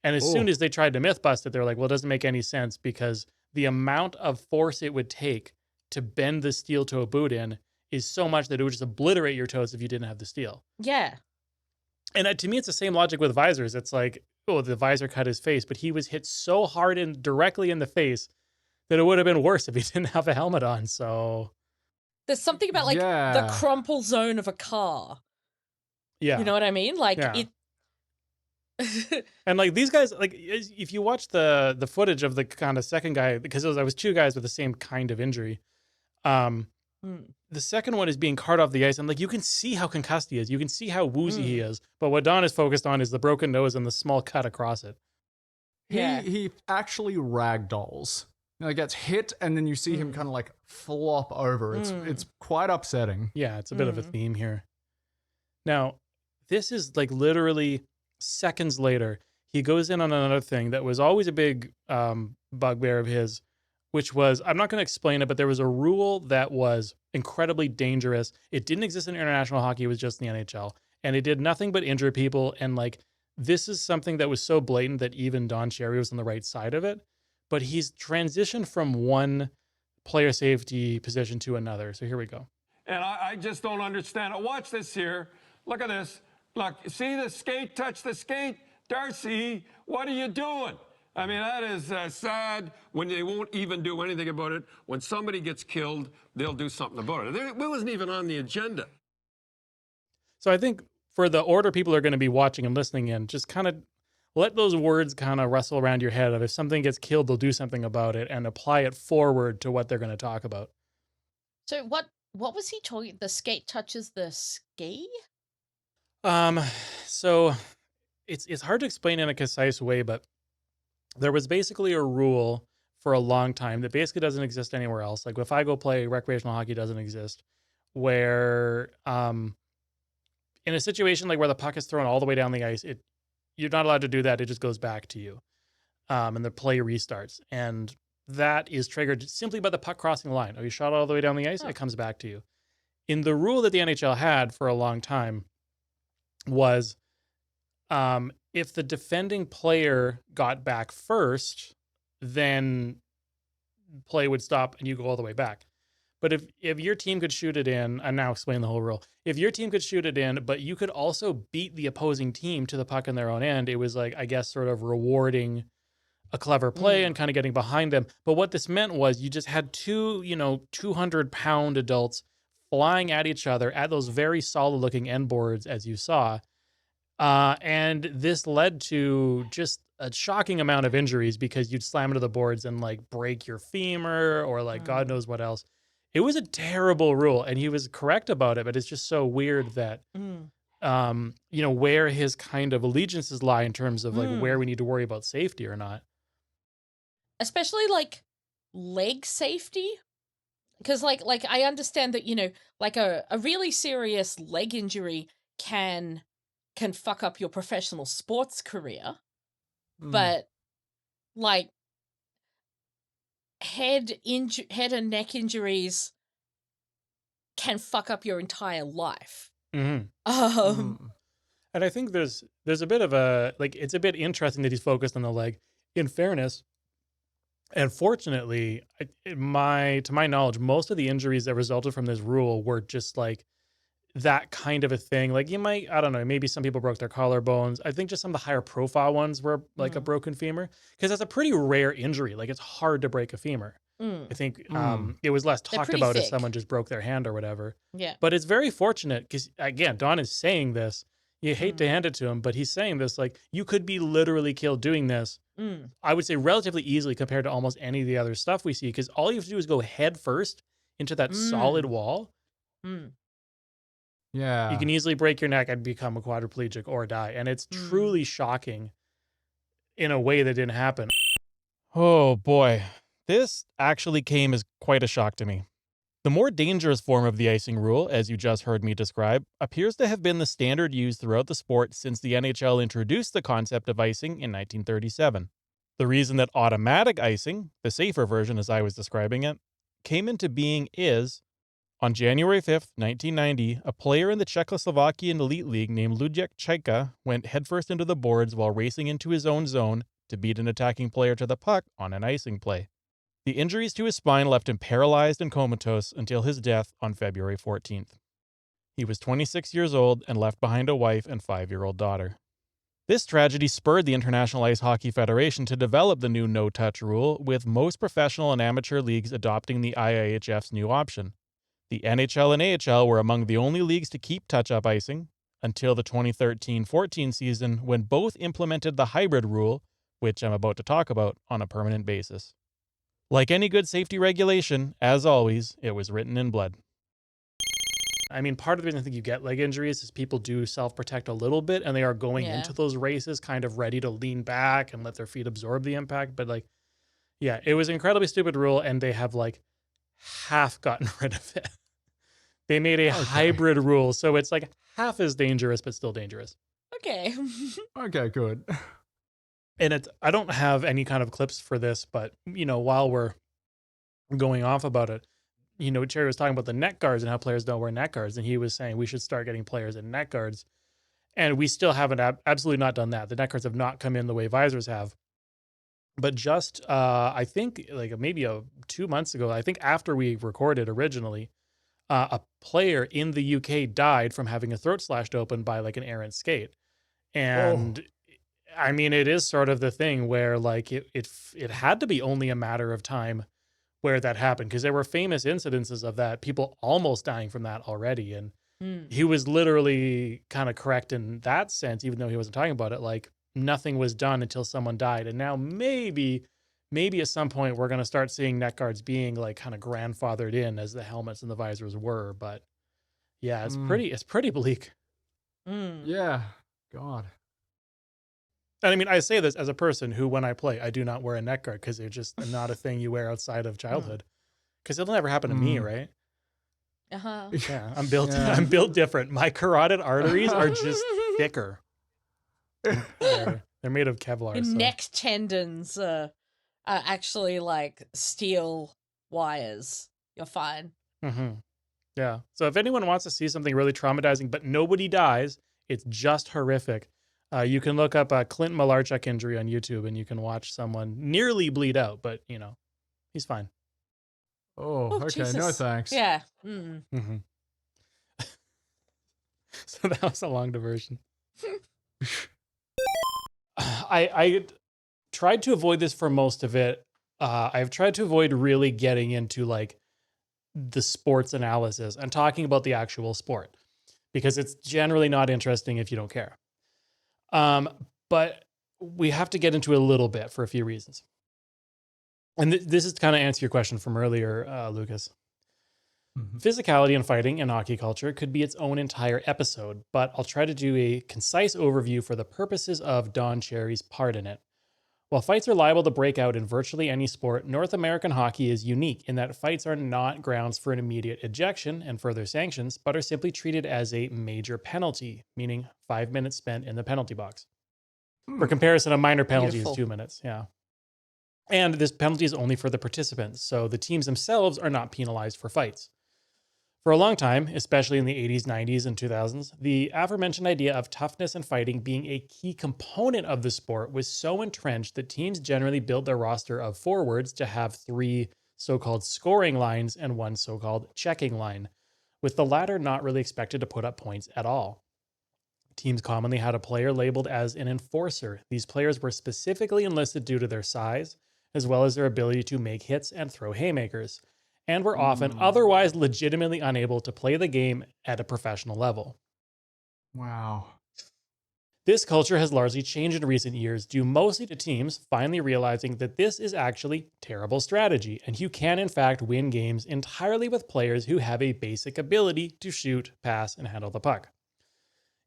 And as soon as they tried to myth bust it, they're like, well, it doesn't make any sense because the amount of force it would take to bend the steel toe boot in is so much that it would just obliterate your toes if you didn't have the steel. Yeah. And to me, it's the same logic with visors. It's like the visor cut his face, but he was hit so hard and directly in the face that it would have been worse if he didn't have a helmet on. So there's something about like the crumple zone of a car. Yeah. You know what I mean? Like it. And like these guys, like if you watch the footage of the kind of second guy, because I was two guys with the same kind of injury. The second one is being carted off the ice, and like you can see how concussed he is. You can see how woozy he is. But what Don is focused on is the broken nose and the small cut across it. He actually ragdolls. You know, he gets hit, and then you see him kind of like flop over. It's quite upsetting. Yeah, it's a bit of a theme here. Now, this is like literally seconds later. He goes in on another thing that was always a big bugbear of his, which was, I'm not going to explain it, but there was a rule that was incredibly dangerous. It didn't exist in international hockey. It was just in the NHL. And it did nothing but injure people. And like, this is something that was so blatant that even Don Cherry was on the right side of it. But he's transitioned from one player safety position to another. So here we go. And I just don't understand it. Watch this here. Look at this. Look, see the skate, touch the skate? Darcy, what are you doing? I mean, that is sad when they won't even do anything about it. When somebody gets killed, they'll do something about it. It wasn't even on the agenda. So I think for the order people are going to be watching and listening in, just kind of let those words kind of wrestle around your head of if something gets killed, they'll do something about it, and apply it forward to what they're going to talk about. So what was he talking? The skate touches the ski? So it's hard to explain in a concise way, but there was basically a rule for a long time that basically doesn't exist anywhere else. Like if I go play recreational hockey, doesn't exist, where in a situation like where the puck is thrown all the way down the ice, you're not allowed to do that. It just goes back to you, and the play restarts. And that is triggered simply by the puck crossing the line. Oh, you shot all the way down the ice, it comes back to you. In the rule that the NHL had for a long time was if the defending player got back first, then play would stop and you go all the way back. But if your team could shoot it in, I'm now explaining the whole rule. If your team could shoot it in, but you could also beat the opposing team to the puck in their own end, it was like, I guess, sort of rewarding a clever play and kind of getting behind them. But what this meant was you just had two, 200-pound adults flying at each other at those very solid-looking end boards, as you saw. And this led to just a shocking amount of injuries because you'd slam into the boards and like break your femur or like God knows what else. It was a terrible rule, and he was correct about it, but it's just so weird that, where his kind of allegiances lie in terms of like where we need to worry about safety or not. Especially like leg safety. Because like I understand that, like a really serious leg injury can fuck up your professional sports career. But like head and neck injuries can fuck up your entire life. And I think there's a bit of it's a bit interesting that he's focused on the leg. In fairness, and fortunately, to my knowledge, most of the injuries that resulted from this rule were just like that kind of a thing. Like you might, I don't know, maybe some people broke their collarbones. I think just some of the higher profile ones were like a broken femur, because that's a pretty rare injury. Like it's hard to break a femur. I think it was less talked about if someone just broke their hand or whatever. Yeah. But it's very fortunate because, again, Don is saying this. You hate to hand it to him, but he's saying this like you could be literally killed doing this. I would say relatively easily compared to almost any of the other stuff we see, because all you have to do is go head first into that solid wall. Yeah. You can easily break your neck and become a quadriplegic or die. And it's truly shocking in a way that didn't happen. Oh boy. This actually came as quite a shock to me. The more dangerous form of the icing rule, as you just heard me describe, appears to have been the standard used throughout the sport since the NHL introduced the concept of icing in 1937. The reason that automatic icing, the safer version as I was describing it, came into being is, on January 5th, 1990, a player in the Czechoslovakian Elite League named Luděk Čajka went headfirst into the boards while racing into his own zone to beat an attacking player to the puck on an icing play. The injuries to his spine left him paralyzed and comatose until his death on February 14th. He was 26 years old and left behind a wife and 5-year-old daughter. This tragedy spurred the International Ice Hockey Federation to develop the new no-touch rule, with most professional and amateur leagues adopting the IIHF's new option. The NHL and AHL were among the only leagues to keep touch-up icing until the 2013-14 season, when both implemented the hybrid rule, which I'm about to talk about, on a permanent basis. Like any good safety regulation, as always, it was written in blood. I mean, part of the reason I think you get leg injuries is people do self-protect a little bit, and they are going into those races kind of ready to lean back and let their feet absorb the impact. But like, yeah, it was an incredibly stupid rule, and they have like half gotten rid of it. They made a hybrid rule, so it's like half as dangerous, but still dangerous. Okay. Okay, good. And I don't have any kind of clips for this, but, you know, while we're going off about it, you know, Cherry was talking about the neck guards and how players don't wear neck guards. And he was saying we should start getting players in neck guards. And we still haven't absolutely not done that. The neck guards have not come in the way visors have. But just, I think like maybe 2 months ago, I think after we recorded originally, a player in the UK died from having a throat slashed open by like an errant skate. And I mean, it is sort of the thing where like it had to be only a matter of time where that happened, because there were famous incidences of that, people almost dying from that already. And he was literally kind of correct in that sense, even though he wasn't talking about it. Like nothing was done until someone died. And now maybe at some point we're going to start seeing neck guards being like kind of grandfathered in as the helmets and the visors were. But yeah, it's pretty bleak. Yeah. God. And I mean, I say this as a person who, when I play, I do not wear a neck guard because they're just not a thing you wear outside of childhood. Because it'll never happen to me, right? Uh-huh. Yeah, I'm built different. My carotid arteries are just thicker. They're made of Kevlar. Your So. neck tendons are actually like steel wires. You're fine. Mm-hmm. Yeah. So if anyone wants to see something really traumatizing, but nobody dies, it's just horrific. You can look up a Clint Malarchuk injury on YouTube, and you can watch someone nearly bleed out, but you know, he's fine. Oh, okay. Jesus. No thanks. Yeah. Mm-hmm. So that was a long diversion. I tried to avoid this for most of it. I've tried to avoid really getting into like the sports analysis and talking about the actual sport, because it's generally not interesting if you don't care. But we have to get into it a little bit for a few reasons. And this is to kind of answer your question from earlier, Lucas. Physicality and fighting in hockey culture could be its own entire episode, but I'll try to do a concise overview for the purposes of Don Cherry's part in it. While fights are liable to break out in virtually any sport, North American hockey is unique in that fights are not grounds for an immediate ejection and further sanctions, but are simply treated as a major penalty, meaning 5 minutes spent in the penalty box. For comparison, a minor penalty is 2 minutes. Yeah. And this penalty is only for the participants, so the teams themselves are not penalized for fights. For a long time, especially in the 80s, 90s, and 2000s, the aforementioned idea of toughness and fighting being a key component of the sport was so entrenched that teams generally built their roster of forwards to have 3 so-called scoring lines and 1 so-called checking line, with the latter not really expected to put up points at all. Teams commonly had a player labeled as an enforcer. These players were specifically enlisted due to their size, as well as their ability to make hits and throw haymakers, and were often otherwise legitimately unable to play the game at a professional level. Wow. This culture has largely changed in recent years, due mostly to teams finally realizing that this is actually terrible strategy, and you can in fact win games entirely with players who have a basic ability to shoot, pass, and handle the puck.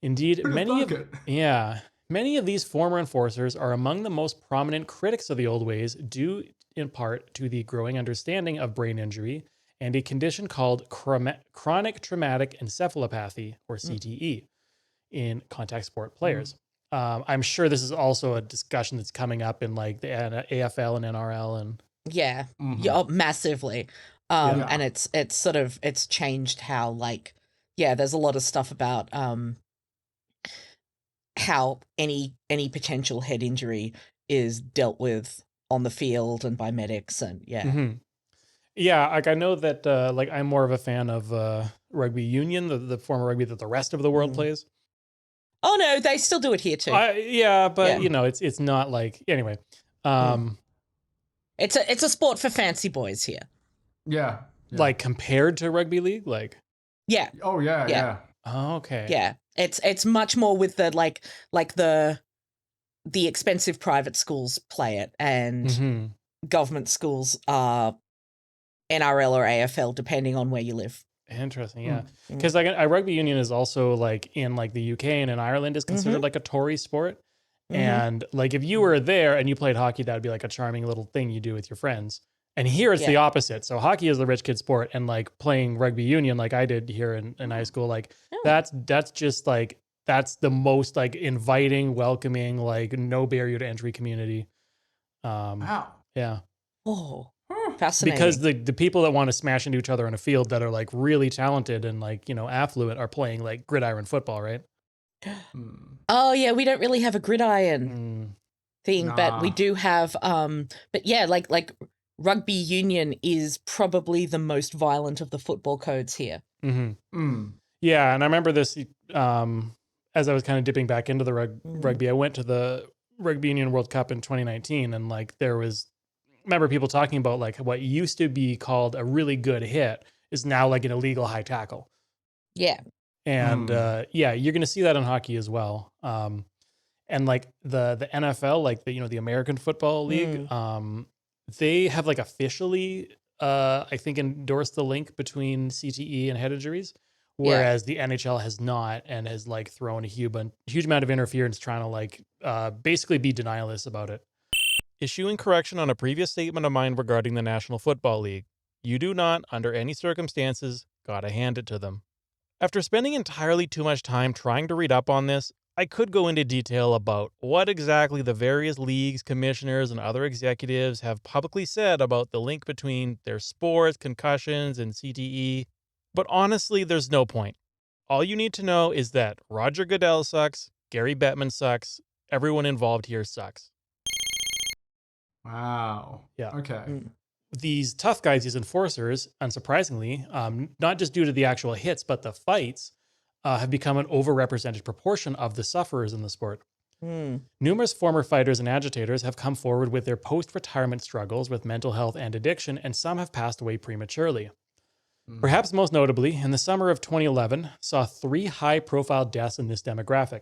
Indeed, many of these former enforcers are among the most prominent critics of the old ways, due in part to the growing understanding of brain injury and a condition called chronic traumatic encephalopathy, or CTE, in contact sport players. I'm sure this is also a discussion that's coming up in like the AFL and NRL and yeah, massively. And it's changed how like there's a lot of stuff about how any potential head injury is dealt with on the field and by medics and like I know that like I'm more of a fan of rugby union, the form of rugby that the rest of the world plays. Oh no, they still do it here too. Yeah, but you know, it's not like anyway. It's a sport for fancy boys here. Yeah. Like compared to rugby league, like. Yeah. Oh yeah. Oh, okay. Yeah. It's much more with the like the expensive private schools play it, and government schools are NRL or AFL depending on where you live. Interesting, yeah. Because like a rugby union is also like in like the UK and in Ireland is considered like a Tory sport. And like if you were there and you played hockey, that would be like a charming little thing you do with your friends. And here it's the opposite. So hockey is the rich kid sport, and like playing rugby union like I did here in high school, like that's just like that's the most like inviting, welcoming, like no barrier to entry community. Wow. Yeah. Oh. Fascinating. Because the people that want to smash into each other in a field that are like really talented and like, you know, affluent are playing like gridiron football, right? Oh yeah, we don't really have a gridiron thing, but we do have but yeah, like rugby union is probably the most violent of the football codes here. Yeah, and I remember this as I was kind of dipping back into the rugby. I went to the Rugby Union World Cup in 2019, and like there was remember people talking about like what used to be called a really good hit is now like an illegal high tackle. Yeah. And yeah, you're going to see that in hockey as well. And like the NFL, like the American Football League, they have like officially, I think, endorsed the link between CTE and head injuries, whereas the NHL has not, and has like thrown a huge amount of interference trying to like basically be denialist about it. Issuing correction on a previous statement of mine regarding the National Football League. You do not, under any circumstances, gotta hand it to them. After spending entirely too much time trying to read up on this, I could go into detail about what exactly the various leagues, commissioners, and other executives have publicly said about the link between their sports, concussions, and CTE, but honestly, there's no point. All you need to know is that Roger Goodell sucks, Gary Bettman sucks, everyone involved here sucks. Wow. Yeah. Okay. These tough guys, these enforcers, unsurprisingly, not just due to the actual hits, but the fights, have become an overrepresented proportion of the sufferers in the sport. Numerous former fighters and agitators have come forward with their post-retirement struggles with mental health and addiction, and some have passed away prematurely. Perhaps most notably, in the summer of 2011, saw 3 high-profile deaths in this demographic.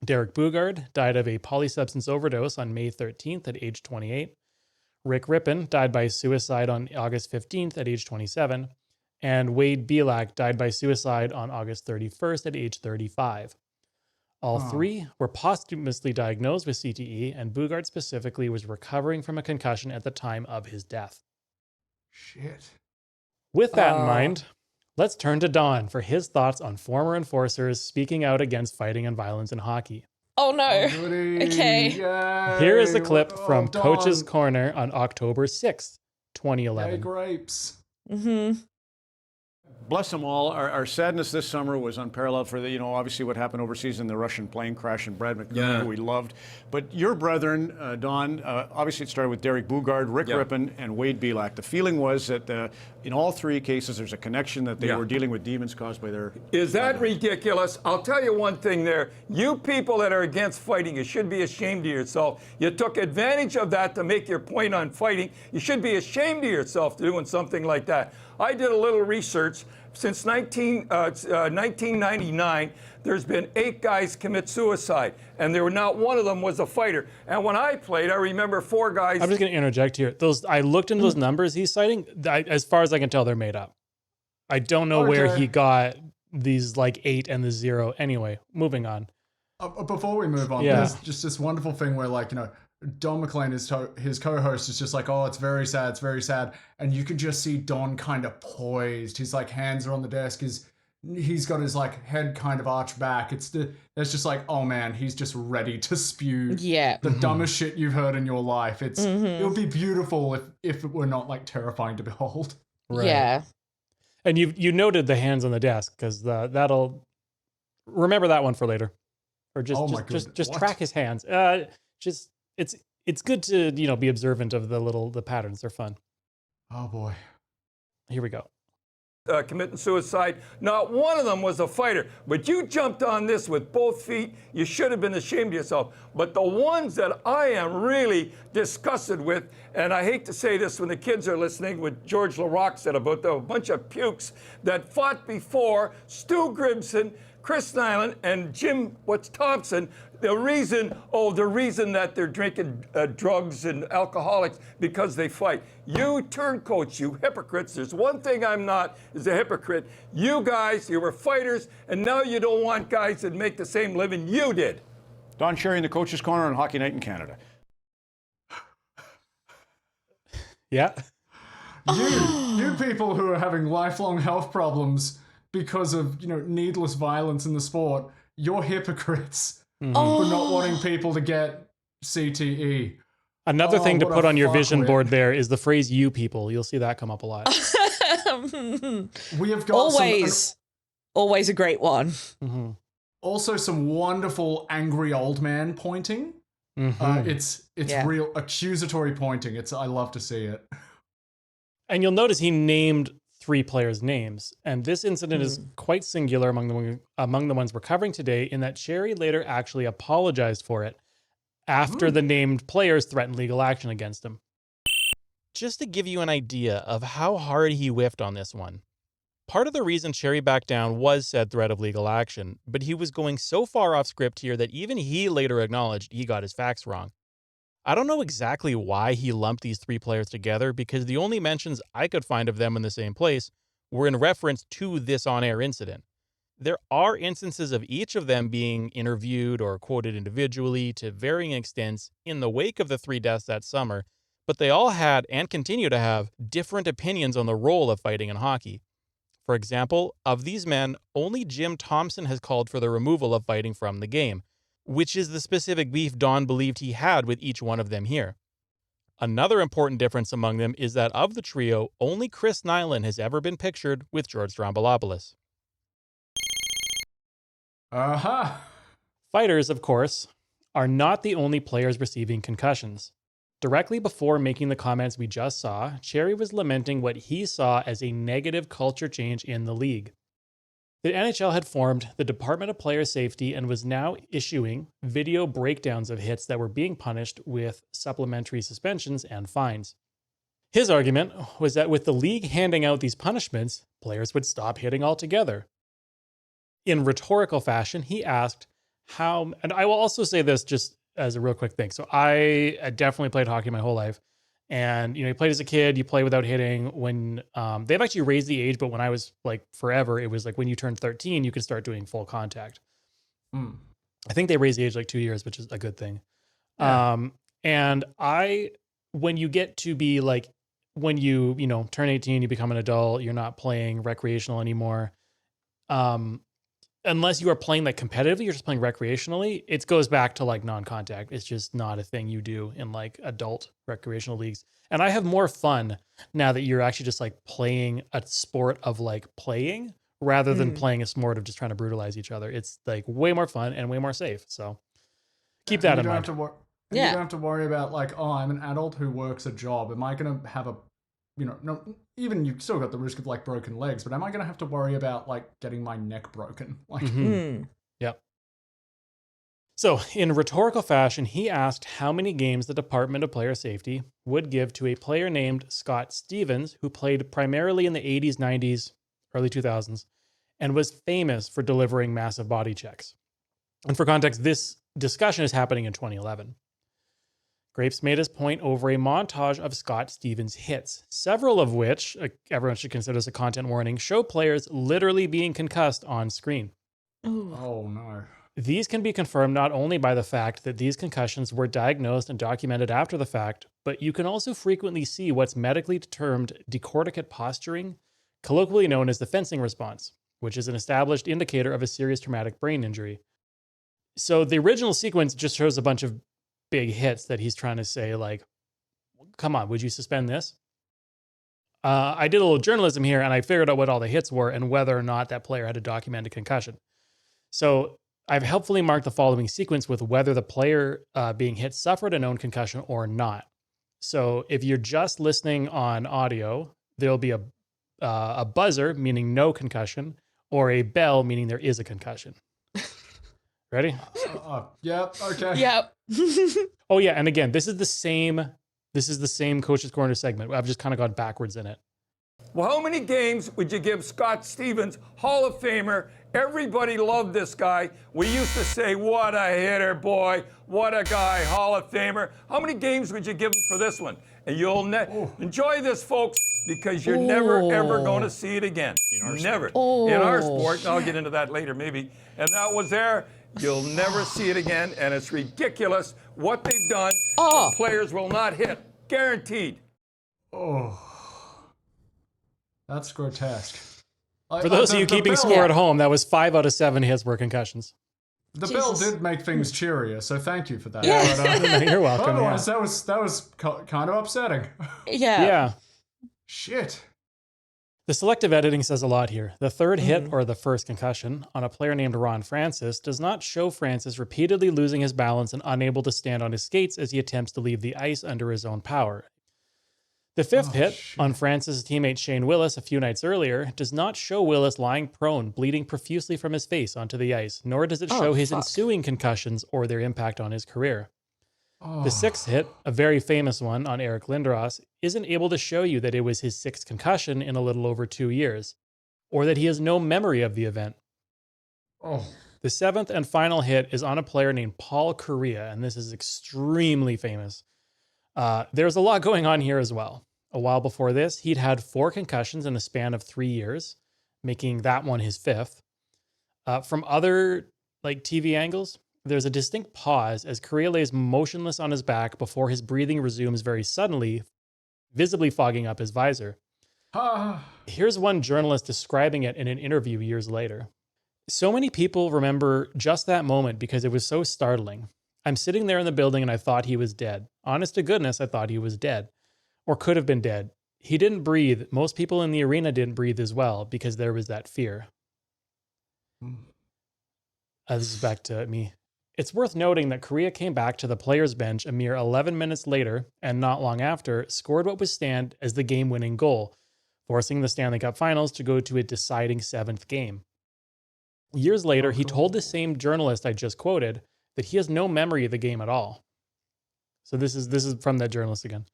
Derek Bugard died of a polysubstance overdose on May 13th at age 28. Rick Rippon died by suicide on August 15th at age 27. And Wade Belak died by suicide on August 31st at age 35. All 3 were posthumously diagnosed with CTE, and Bugard specifically was recovering from a concussion at the time of his death. Shit. With that in mind, let's turn to Don for his thoughts on former enforcers speaking out against fighting and violence in hockey. Oh no. Okay. Yay. Here is a clip from Don. Coach's Corner on October 6th, 2011. Yay, grapes. Bless them all. Our sadness this summer was unparalleled for the, obviously what happened overseas in the Russian plane crash and Brad McCurry, who we loved. But your brethren, Don, obviously it started with Derek Bugard, Rick Rippon, and Wade Belak. The feeling was that in all 3 cases, there's a connection that they were dealing with demons caused by their... Is that ridiculous? I'll tell you one thing there. You people that are against fighting, you should be ashamed of yourself. You took advantage of that to make your point on fighting. You should be ashamed of yourself doing something like that. I did a little research. Since 1999, there's been 8 guys commit suicide, and there were not one of them was a fighter. And when I played, I remember 4 guys. I'm just going to interject here. I looked into those numbers he's citing. As far as I can tell, they're made up. I don't know where he got these like 8 and the 0. Anyway, moving on. Before we move on, there's just this wonderful thing where Don McLean, his co-host, is just like, oh, it's very sad, and you can just see Don kind of poised. His like hands are on the desk. He's got his like head kind of arched back. It's just like, oh man, he's just ready to spew the dumbest shit you've heard in your life. It would be beautiful if it were not like terrifying to behold. Right. Yeah. And you noted the hands on the desk because that'll remember that one for later, or just track his hands. It's good to be observant of the patterns. They're fun. Oh boy. Here we go. committing suicide. Not one of them was a fighter. But you jumped on this with both feet. You should have been ashamed of yourself. But the ones that I am really disgusted with, and I hate to say this when the kids are listening, what George LaRocque said about the bunch of pukes that fought before Stu Gribson, Chris Nyland, and Jim Thompson. The reason that they're drinking drugs and alcoholics because they fight. You turncoats, you hypocrites. There's one thing I'm not, is a hypocrite. You guys, you were fighters, and now you don't want guys that make the same living you did. Don Cherry in the Coach's Corner on Hockey Night in Canada. Yeah. You people who are having lifelong health problems because of, needless violence in the sport, you're hypocrites. For not wanting people to get CTE. Another thing to put on your vision board there is the phrase "you people." You'll see that come up a lot. We have got always a great one. Mm-hmm. Also, some wonderful angry old man pointing. Mm-hmm. It's real accusatory pointing. I love to see it. And you'll notice he named 3 players' names, and this incident is quite singular among the ones we're covering today, in that Cherry later actually apologized for it after the named players threatened legal action against him. Just to give you an idea of how hard he whiffed on this one, part of the reason Cherry backed down was said threat of legal action, but he was going so far off script here that even he later acknowledged he got his facts wrong. I don't know exactly why he lumped these 3 players together, because the only mentions I could find of them in the same place were in reference to this on-air incident. There are instances of each of them being interviewed or quoted individually to varying extents in the wake of the 3 deaths that summer, but they all had, and continue to have, different opinions on the role of fighting in hockey. For example, of these men, only Jim Thompson has called for the removal of fighting from the game, which is the specific beef Don believed he had with each one of them here. Another important difference among them is that of the trio, only Chris Nyland has ever been pictured with George Stroumboulopoulos. Fighters, of course, are not the only players receiving concussions. Directly before making the comments we just saw, Cherry was lamenting what he saw as a negative culture change in the league. The NHL had formed the Department of Player Safety and was now issuing video breakdowns of hits that were being punished with supplementary suspensions and fines. His argument was that with the league handing out these punishments, players would stop hitting altogether. In rhetorical fashion, he asked how, and I will also say this just as a real quick thing. So I definitely played hockey my whole life. And, you played as a kid, you play without hitting. When they've actually raised the age, but when I was forever, it was when you turned 13, you could start doing full contact. I think they raised the age 2 years, which is a good thing. Yeah. And when you get to be when you turn 18, you become an adult, you're not playing recreational anymore. Unless you are playing competitively, you're just playing recreationally, it goes back to non-contact. It's just not a thing you do in adult recreational leagues. And I have more fun now that you're actually just playing a sport of playing rather than playing a sport of just trying to brutalize each other. It's way more fun and way more safe. So keep that in mind. You don't have to worry about I'm an adult who works a job. Am I going to have no, even you've still got the risk of broken legs, but am I going to have to worry about getting my neck broken? Yep. So in rhetorical fashion, he asked how many games the Department of Player Safety would give to a player named Scott Stevens, who played primarily in the 80s, 90s, early 2000s, and was famous for delivering massive body checks. And for context, this discussion is happening in 2011. Grapes made his point over a montage of Scott Stevens' hits, several of which, everyone should consider as a content warning, show players literally being concussed on screen. Ooh. Oh, no. These can be confirmed not only by the fact that these concussions were diagnosed and documented after the fact, but you can also frequently see what's medically termed decorticate posturing, colloquially known as the fencing response, which is an established indicator of a serious traumatic brain injury. So the original sequence just shows a bunch of big hits that he's trying to say, come on, would you suspend this? I did a little journalism here and I figured out what all the hits were and whether or not that player had a documented concussion. So I've helpfully marked the following sequence with whether the player being hit suffered a known concussion or not. So if you're just listening on audio, there'll be a a buzzer, meaning no concussion, or a bell, meaning there is a concussion. Ready? Yep. Okay. Yep. Oh yeah, and again, this is the same Coach's Corner segment. I've just kind of gone backwards in it. Well, how many games would you give Scott Stevens, Hall of Famer? Everybody loved this guy. We used to say, what a hitter, boy. What a guy, Hall of Famer. How many games would you give him for this one? And you'll enjoy this, folks, because you're never, ever going to see it again. Never. In our sport, and I'll get into that later maybe. And that was there. You'll never see it again, and it's ridiculous what they've done. The players will not hit. Guaranteed. Oh. That's grotesque. For those of you keeping score at home, that was 5 out of 7 hits were concussions. The bell did make things cheerier, so thank you for that. Yeah. But, you're welcome. Otherwise, that was kind of upsetting. Yeah. Shit. The selective editing says a lot here. The third hit, or the first concussion, on a player named Ron Francis does not show Francis repeatedly losing his balance and unable to stand on his skates as he attempts to leave the ice under his own power. The fifth hit on Francis' teammate Shane Willis a few nights earlier does not show Willis lying prone, bleeding profusely from his face onto the ice, nor does it show his ensuing concussions or their impact on his career. The sixth hit, a very famous one on Eric Lindros, isn't able to show you that it was his 6th concussion in a little over 2 years, or that he has no memory of the event. The 7th and final hit is on a player named Paul Correa, and this is extremely famous. There's a lot going on here as well. A while before this, he'd had 4 concussions in a span of 3 years, making that one his 5th. From other TV angles, there's a distinct pause as Correa lays motionless on his back before his breathing resumes very suddenly, visibly fogging up his visor. Here's one journalist describing it in an interview years later. So many people remember just that moment because it was so startling. I'm sitting there in the building and I thought he was dead. Honest to goodness, I thought he was dead. Or could have been dead. He didn't breathe. Most people in the arena didn't breathe as well because there was that fear. This is back to me. It's worth noting that Correa came back to the players' bench a mere 11 minutes later, and not long after, scored what was stand as the game-winning goal, forcing the Stanley Cup Finals to go to a deciding 7th game. Years later, he told the same journalist I just quoted that he has no memory of the game at all. So this is from that journalist again.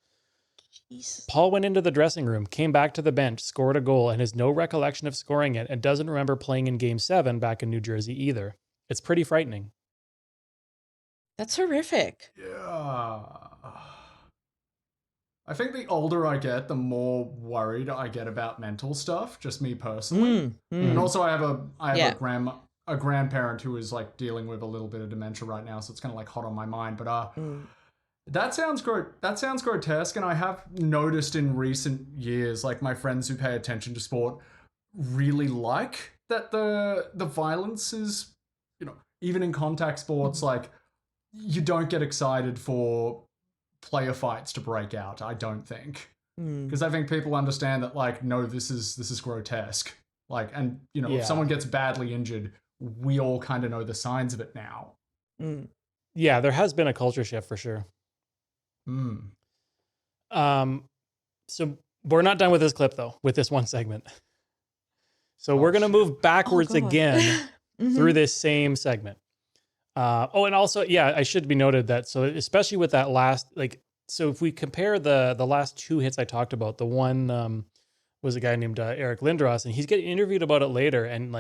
Jeez. Paul went into the dressing room, came back to the bench, scored a goal, and has no recollection of scoring it, and doesn't remember playing in Game 7 back in New Jersey either. It's pretty frightening. That's horrific. Yeah. I think the older I get, the more worried I get about mental stuff, just me personally. And also I have a grandparent who is dealing with a little bit of dementia right now, so it's kind of hot on my mind, but that sounds grotesque, and I have noticed in recent years, my friends who pay attention to sport really like that the violence is, even in contact sports, you don't get excited for player fights to break out, I don't think. Because I think people understand that, no, this is grotesque. If someone gets badly injured, we all kind of know the signs of it now. Yeah, there has been a culture shift for sure. So we're not done with this clip though, with this one segment. So we're going to move backwards again through this same segment. And also, I should be noted that, so especially with that last, so if we compare the last 2 hits I talked about, the one was a guy named Eric Lindros, and he's getting interviewed about it later. And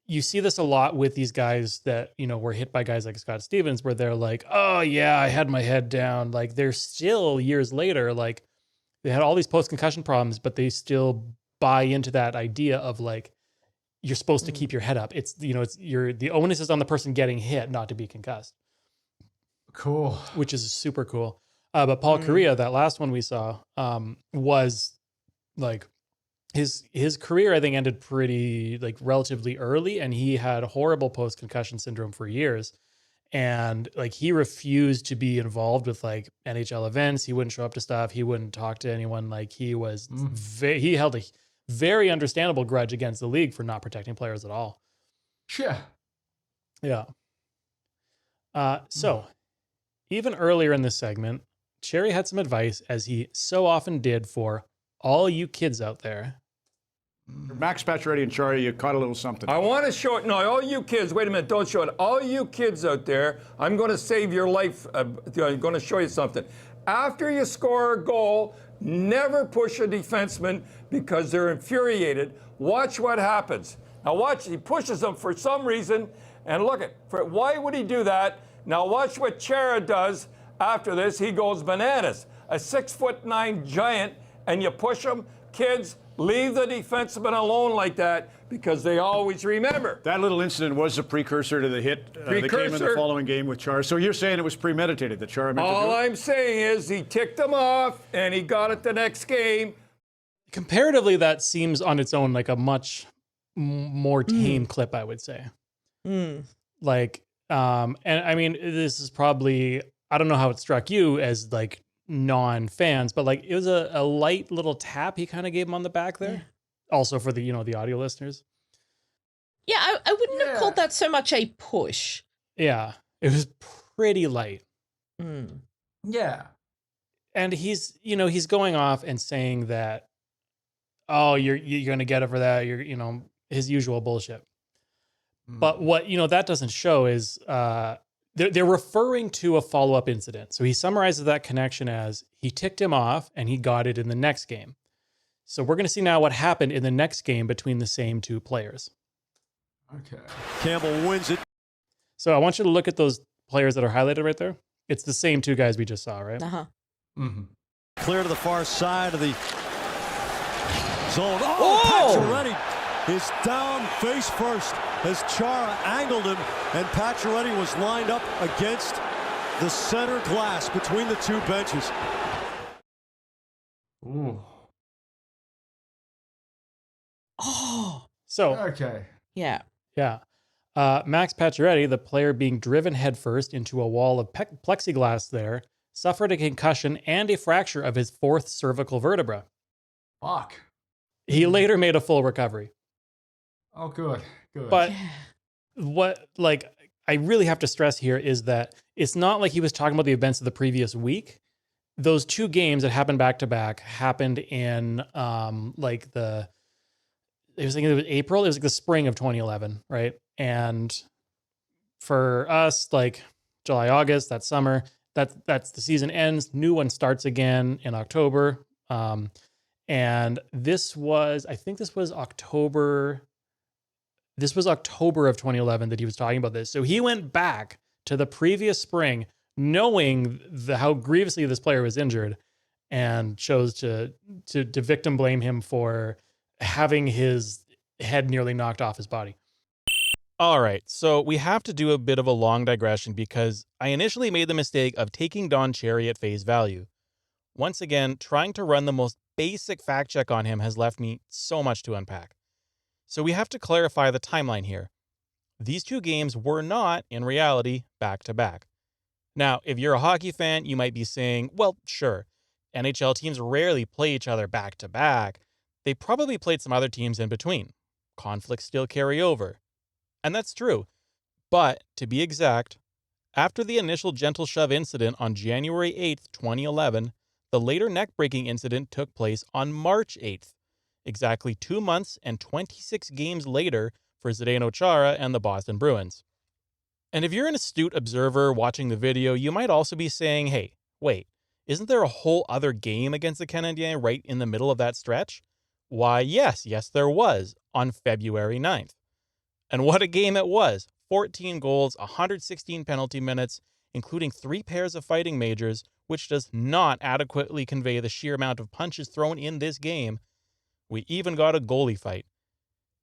you see this a lot with these guys that, were hit by guys like Scott Stevens, where they're like, oh yeah, I had my head down. They're still years later, they had all these post-concussion problems, but they still buy into that idea of you're supposed to keep your head up. It's, the onus is on the person getting hit not to be concussed. Cool. Which is super cool. But Paul Correa, that last one we saw, was his career, I think, ended pretty relatively early, and he had horrible post-concussion syndrome for years. And he refused to be involved with NHL events. He wouldn't show up to stuff. He wouldn't talk to anyone. He was, he held a very understandable grudge against the league for not protecting players at all. Yeah. Yeah. So even earlier in this segment, Cherry had some advice, as he so often did, for all you kids out there. Max Pacioretty and Chara, you caught a little something. I want to show it. No, all you kids, wait a minute, don't show it. All you kids out there, I'm going to save your life. I'm going to show you something. After you score a goal, never push a defenseman because they're infuriated. Watch what happens. Now watch, he pushes them for some reason, and look at, why would he do that? Now watch what Chara does after this. He goes bananas. A 6'9" giant, and you push him. Kids, leave the defenseman alone like that because they always remember. That little incident was a precursor to the hit that came in the following game with Chara. So you're saying it was premeditated that Chara meant to do it? All I'm saying is he ticked him off, and he got it the next game. Comparatively, that seems on its own like a much more tame clip, I would say. Like, and I mean, this is probably, I don't know how it struck you as like non-fans, but like it was a light little tap he kind of gave him on the back there. Also for the, you know, the audio listeners. Yeah, I wouldn't have called that so much a push. Yeah, it was pretty light. Yeah. And he's, you know, he's going off and saying that, oh, you're going to get it for that. You're, you know, his usual bullshit. But what, you know, that doesn't show is they're referring to a follow-up incident. So he summarizes that connection as he ticked him off and he got it in the next game. So we're going to see now what happened in the next game between the same two players. Okay. Campbell wins it. So I want you to look at those players that are highlighted right there. It's the same two guys we just saw, right? Clear to the far side of the zone. Oh! Pacioretty is down face first as Chara angled him, and Pacioretty was lined up against the center glass between the two benches. Ooh. Oh. So. Okay. Yeah. Yeah. Max Pacioretty, the player being driven headfirst into a wall of plexiglass there, suffered a concussion and a fracture of his fourth cervical vertebra. Fuck. He later made a full recovery. Oh, good. Good. But what, like, I really have to stress here is that it's not like he was talking about the events of the previous week. Those two games that happened back to back happened in like it was April. It was like the spring of 2011, right? And for us, like July, August, that summer, that's the season ends. New one starts again in October. And this was, I think this was October. This was October of 2011 that he was talking about this. So he went back to the previous spring, knowing how grievously this player was injured, and chose to victim blame him for having his head nearly knocked off his body. All right, so we have to do a bit of a long digression because I initially made the mistake of taking Don Cherry at face value. Once again, trying to run the most basic fact check on him has left me so much to unpack. So we have to clarify the timeline here. These two games were not, in reality, back-to-back. Now, if you're a hockey fan, you might be saying, well, sure, NHL teams rarely play each other back-to-back. They probably played some other teams in between. Conflicts still carry over. And that's true. But, to be exact, after the initial gentle shove incident on January 8th, 2011, the later neck-breaking incident took place on March 8th, exactly 2 months and 26 games later for Zdeno Chara and the Boston Bruins. And if you're an astute observer watching the video, you might also be saying, hey, wait, isn't there a whole other game against the Canadiens right in the middle of that stretch? Why, yes, there was, on February 9th. And what a game it was. 14 goals, 116 penalty minutes, including 3 pairs of fighting majors, which does not adequately convey the sheer amount of punches thrown in this game. We even got a goalie fight.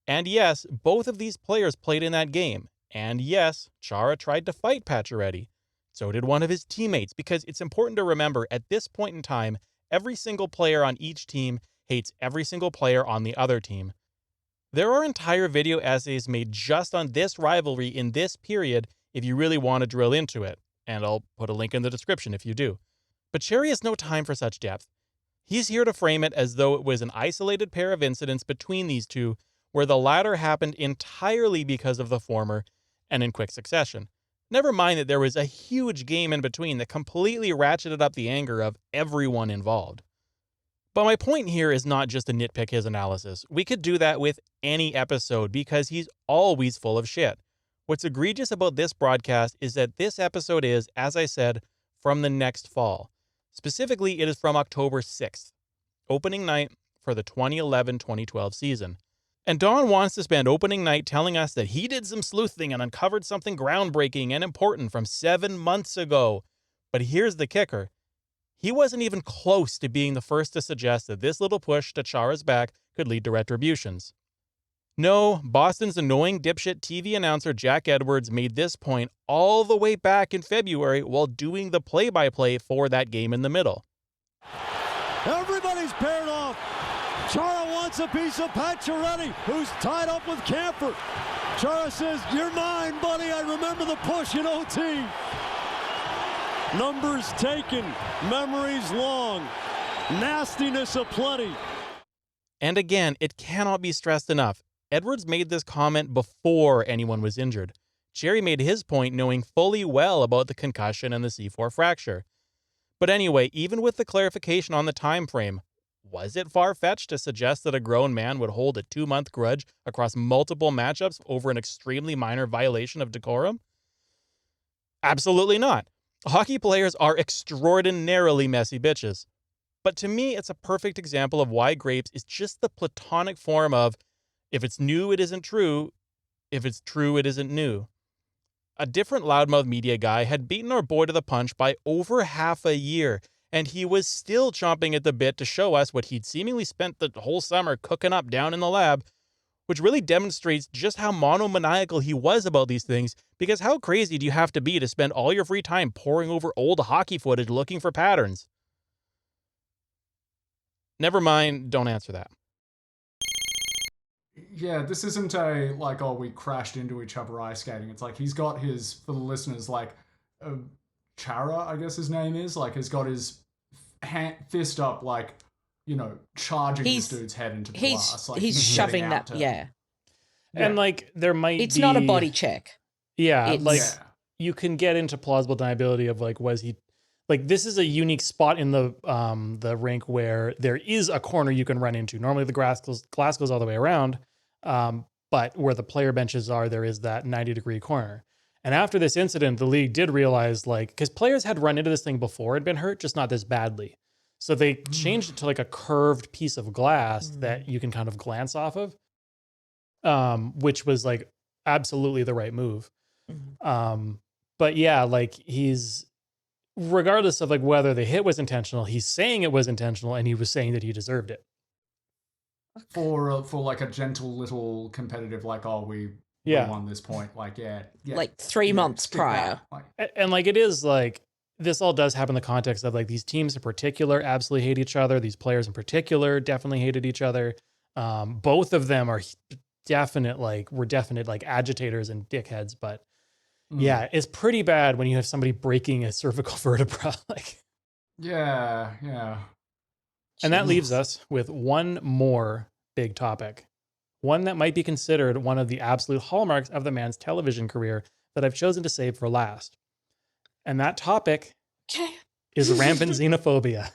And yes, both of these players played in that game. And yes, Chara tried to fight Pacioretty. So did one of his teammates, because it's important to remember at this point in time, every single player on each team hates every single player on the other team. There are entire video essays made just on this rivalry in this period if you really want to drill into it, and I'll put a link in the description if you do. But Cherry has no time for such depth. He's here to frame it as though it was an isolated pair of incidents between these two, where the latter happened entirely because of the former and in quick succession. Never mind that there was a huge game in between that completely ratcheted up the anger of everyone involved. But my point here is not just to nitpick his analysis. We could do that with any episode because he's always full of shit. What's egregious about this broadcast is that this episode is, as I said, from the next fall. Specifically, it is from October 6th, opening night for the 2011-2012 season. And Don wants to spend opening night telling us that he did some sleuthing and uncovered something groundbreaking and important from 7 months ago. But here's the kicker. He wasn't even close to being the first to suggest that this little push to Chara's back could lead to retributions. No, Boston's annoying dipshit TV announcer Jack Edwards made this point all the way back in February while doing the play-by-play for that game in the middle. Everybody's paired off. Chara wants a piece of Pacioretty, who's tied up with Camper. Chara says, "You're mine, buddy. I remember the push in OT." Numbers taken, memories long, nastiness aplenty. And again, it cannot be stressed enough. Edwards made this comment before anyone was injured. Jerry made his point knowing fully well about the concussion and the C4 fracture. But anyway, even with the clarification on the time frame, was it far-fetched to suggest that a grown man would hold a 2-month grudge across multiple matchups over an extremely minor violation of decorum? Absolutely not. Hockey players are extraordinarily messy bitches. But to me, it's a perfect example of why Grapes is just the platonic form of, if it's new, it isn't true. If it's true, it isn't new. A different loudmouth media guy had beaten our boy to the punch by over half a year, and he was still chomping at the bit to show us what he'd seemingly spent the whole summer cooking up down in the lab, which really demonstrates just how monomaniacal he was about these things, because how crazy do you have to be to spend all your free time poring over old hockey footage looking for patterns? Never mind, don't answer that. Yeah, this isn't a, like, oh, we crashed into each other ice skating. It's like he's got his, for the listeners, like, Chara, I guess his name is, like, has got his fist up, like, you know, charging this dude's head into the glass. Like, he's shoving that, yeah. And, like, there might It's be... not a body check. Yeah, you can get into plausible deniability of, like, was he... Like, this is a unique spot in the rink where there is a corner you can run into. Normally the glass goes all the way around, but where the player benches are, there is that 90-degree corner. And after this incident, the league did realize, like, because players had run into this thing before and been hurt, just not this badly. So they changed it to, like, a curved piece of glass that you can kind of glance off of, which was, like, absolutely the right move. But yeah, like, he's... regardless of like whether the hit was intentional, he's saying it was intentional, and he was saying that he deserved it. For like a gentle little competitive, like, oh, we won this point, like, like 3 months prior. And like, it is like, this all does happen in the context of like these teams in particular absolutely hate each other. These players in particular definitely hated each other. Both of them are were definite like agitators and dickheads, but yeah, it's pretty bad when you have somebody breaking a cervical vertebra. Like, yeah. And that leaves us with one more big topic. One that might be considered one of the absolute hallmarks of the man's television career that I've chosen to save for last. And that topic is rampant xenophobia.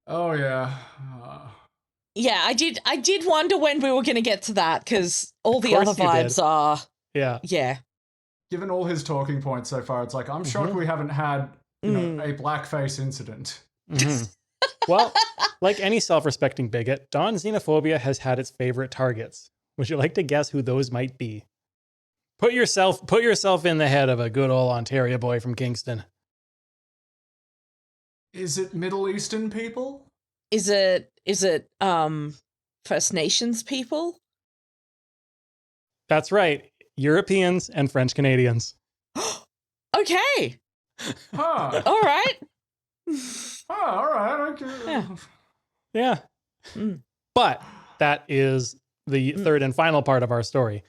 Oh, yeah. Yeah, I did wonder when we were going to get to that, because all the other vibes are... Yeah. Given all his talking points so far, it's like, I'm shocked we haven't had, you know, a blackface incident. Well, like any self-respecting bigot, Don Xenophobia has had its favorite targets. Would you like to guess who those might be? Put yourself in the head of a good old Ontario boy from Kingston. Is it Middle Eastern people? Is it First Nations people? That's right. Europeans and French Canadians. Okay. Huh. All right. All right. Okay. Yeah. But that is the third and final part of our story.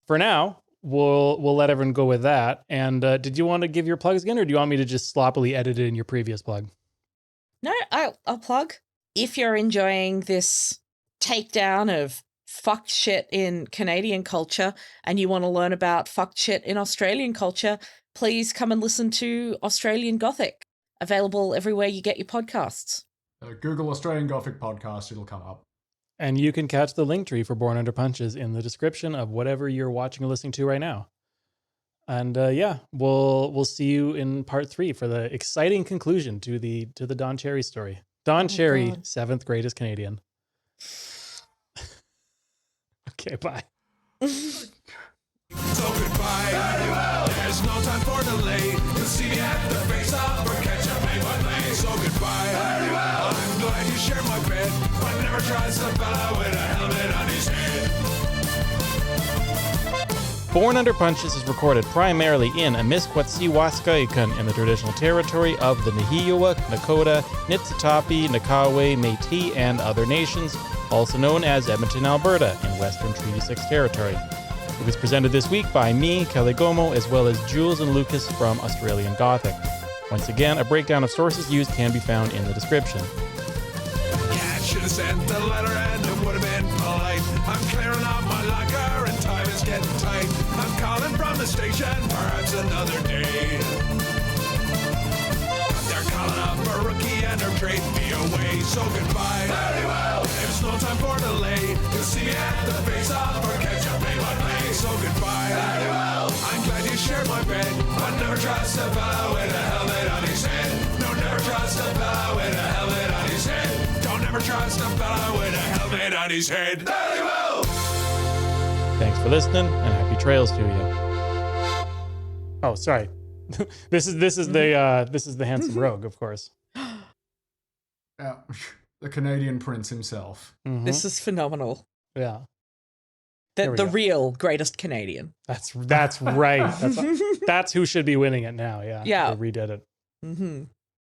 For now, we'll let everyone go with that. And did you want to give your plugs again, or do you want me to just sloppily edit it in your previous plug? No, I'll plug. If you're enjoying this takedown of fucked shit in Canadian culture and you want to learn about fucked shit in Australian culture, please come and listen to Australian Gothic, available everywhere you get your podcasts. Google Australian Gothic podcast, it'll come up. And you can catch the link tree for Born Under Punches in the description of whatever you're watching or listening to right now. And we'll see you in part 3 for the exciting conclusion to the Don Cherry story. Don Cherry, God. 7th greatest Canadian. Okay, bye. So goodbye. There's no time for delay. You'll see me at the face-off or catch up play by play. So goodbye. I'm glad you share my bed, but never trust a fella with a helmet on his head. Born Under Punches is recorded primarily in Amiskwatsiwaskahikan in the traditional territory of the Nahiawa, Nakota, Niitsitapi, Nakawe, Métis, and other nations, also known as Edmonton, Alberta, in Western Treaty 6 territory. It was presented this week by me, Kelly Gomo, as well as Jules and Lucas from Australian Gothic. Once again, a breakdown of sources used can be found in the description. Yeah, I should have sent the letter and it would have been polite. I'm clearing out my locker and time is getting tight. I'm calling from the station, perhaps another day. They're calling up a rookie and they're trading me away. So goodbye. Very well. There's no time for delay. You'll see me at the face-off or catch up play by play. So goodbye. Very well. I'm glad you shared my bed, but never trust a fella with a helmet on his head. No, never trust a fella with a helmet on his head. Don't ever trust a fella with a helmet on his head. Very well. Thanks for listening, and happy trails to you. Oh, sorry. This is the handsome rogue, of course. The Canadian prince himself. Mm-hmm. This is phenomenal. Yeah. The real greatest Canadian. That's right. That's who should be winning it now. Yeah. Yeah. They redid it. Mm-hmm.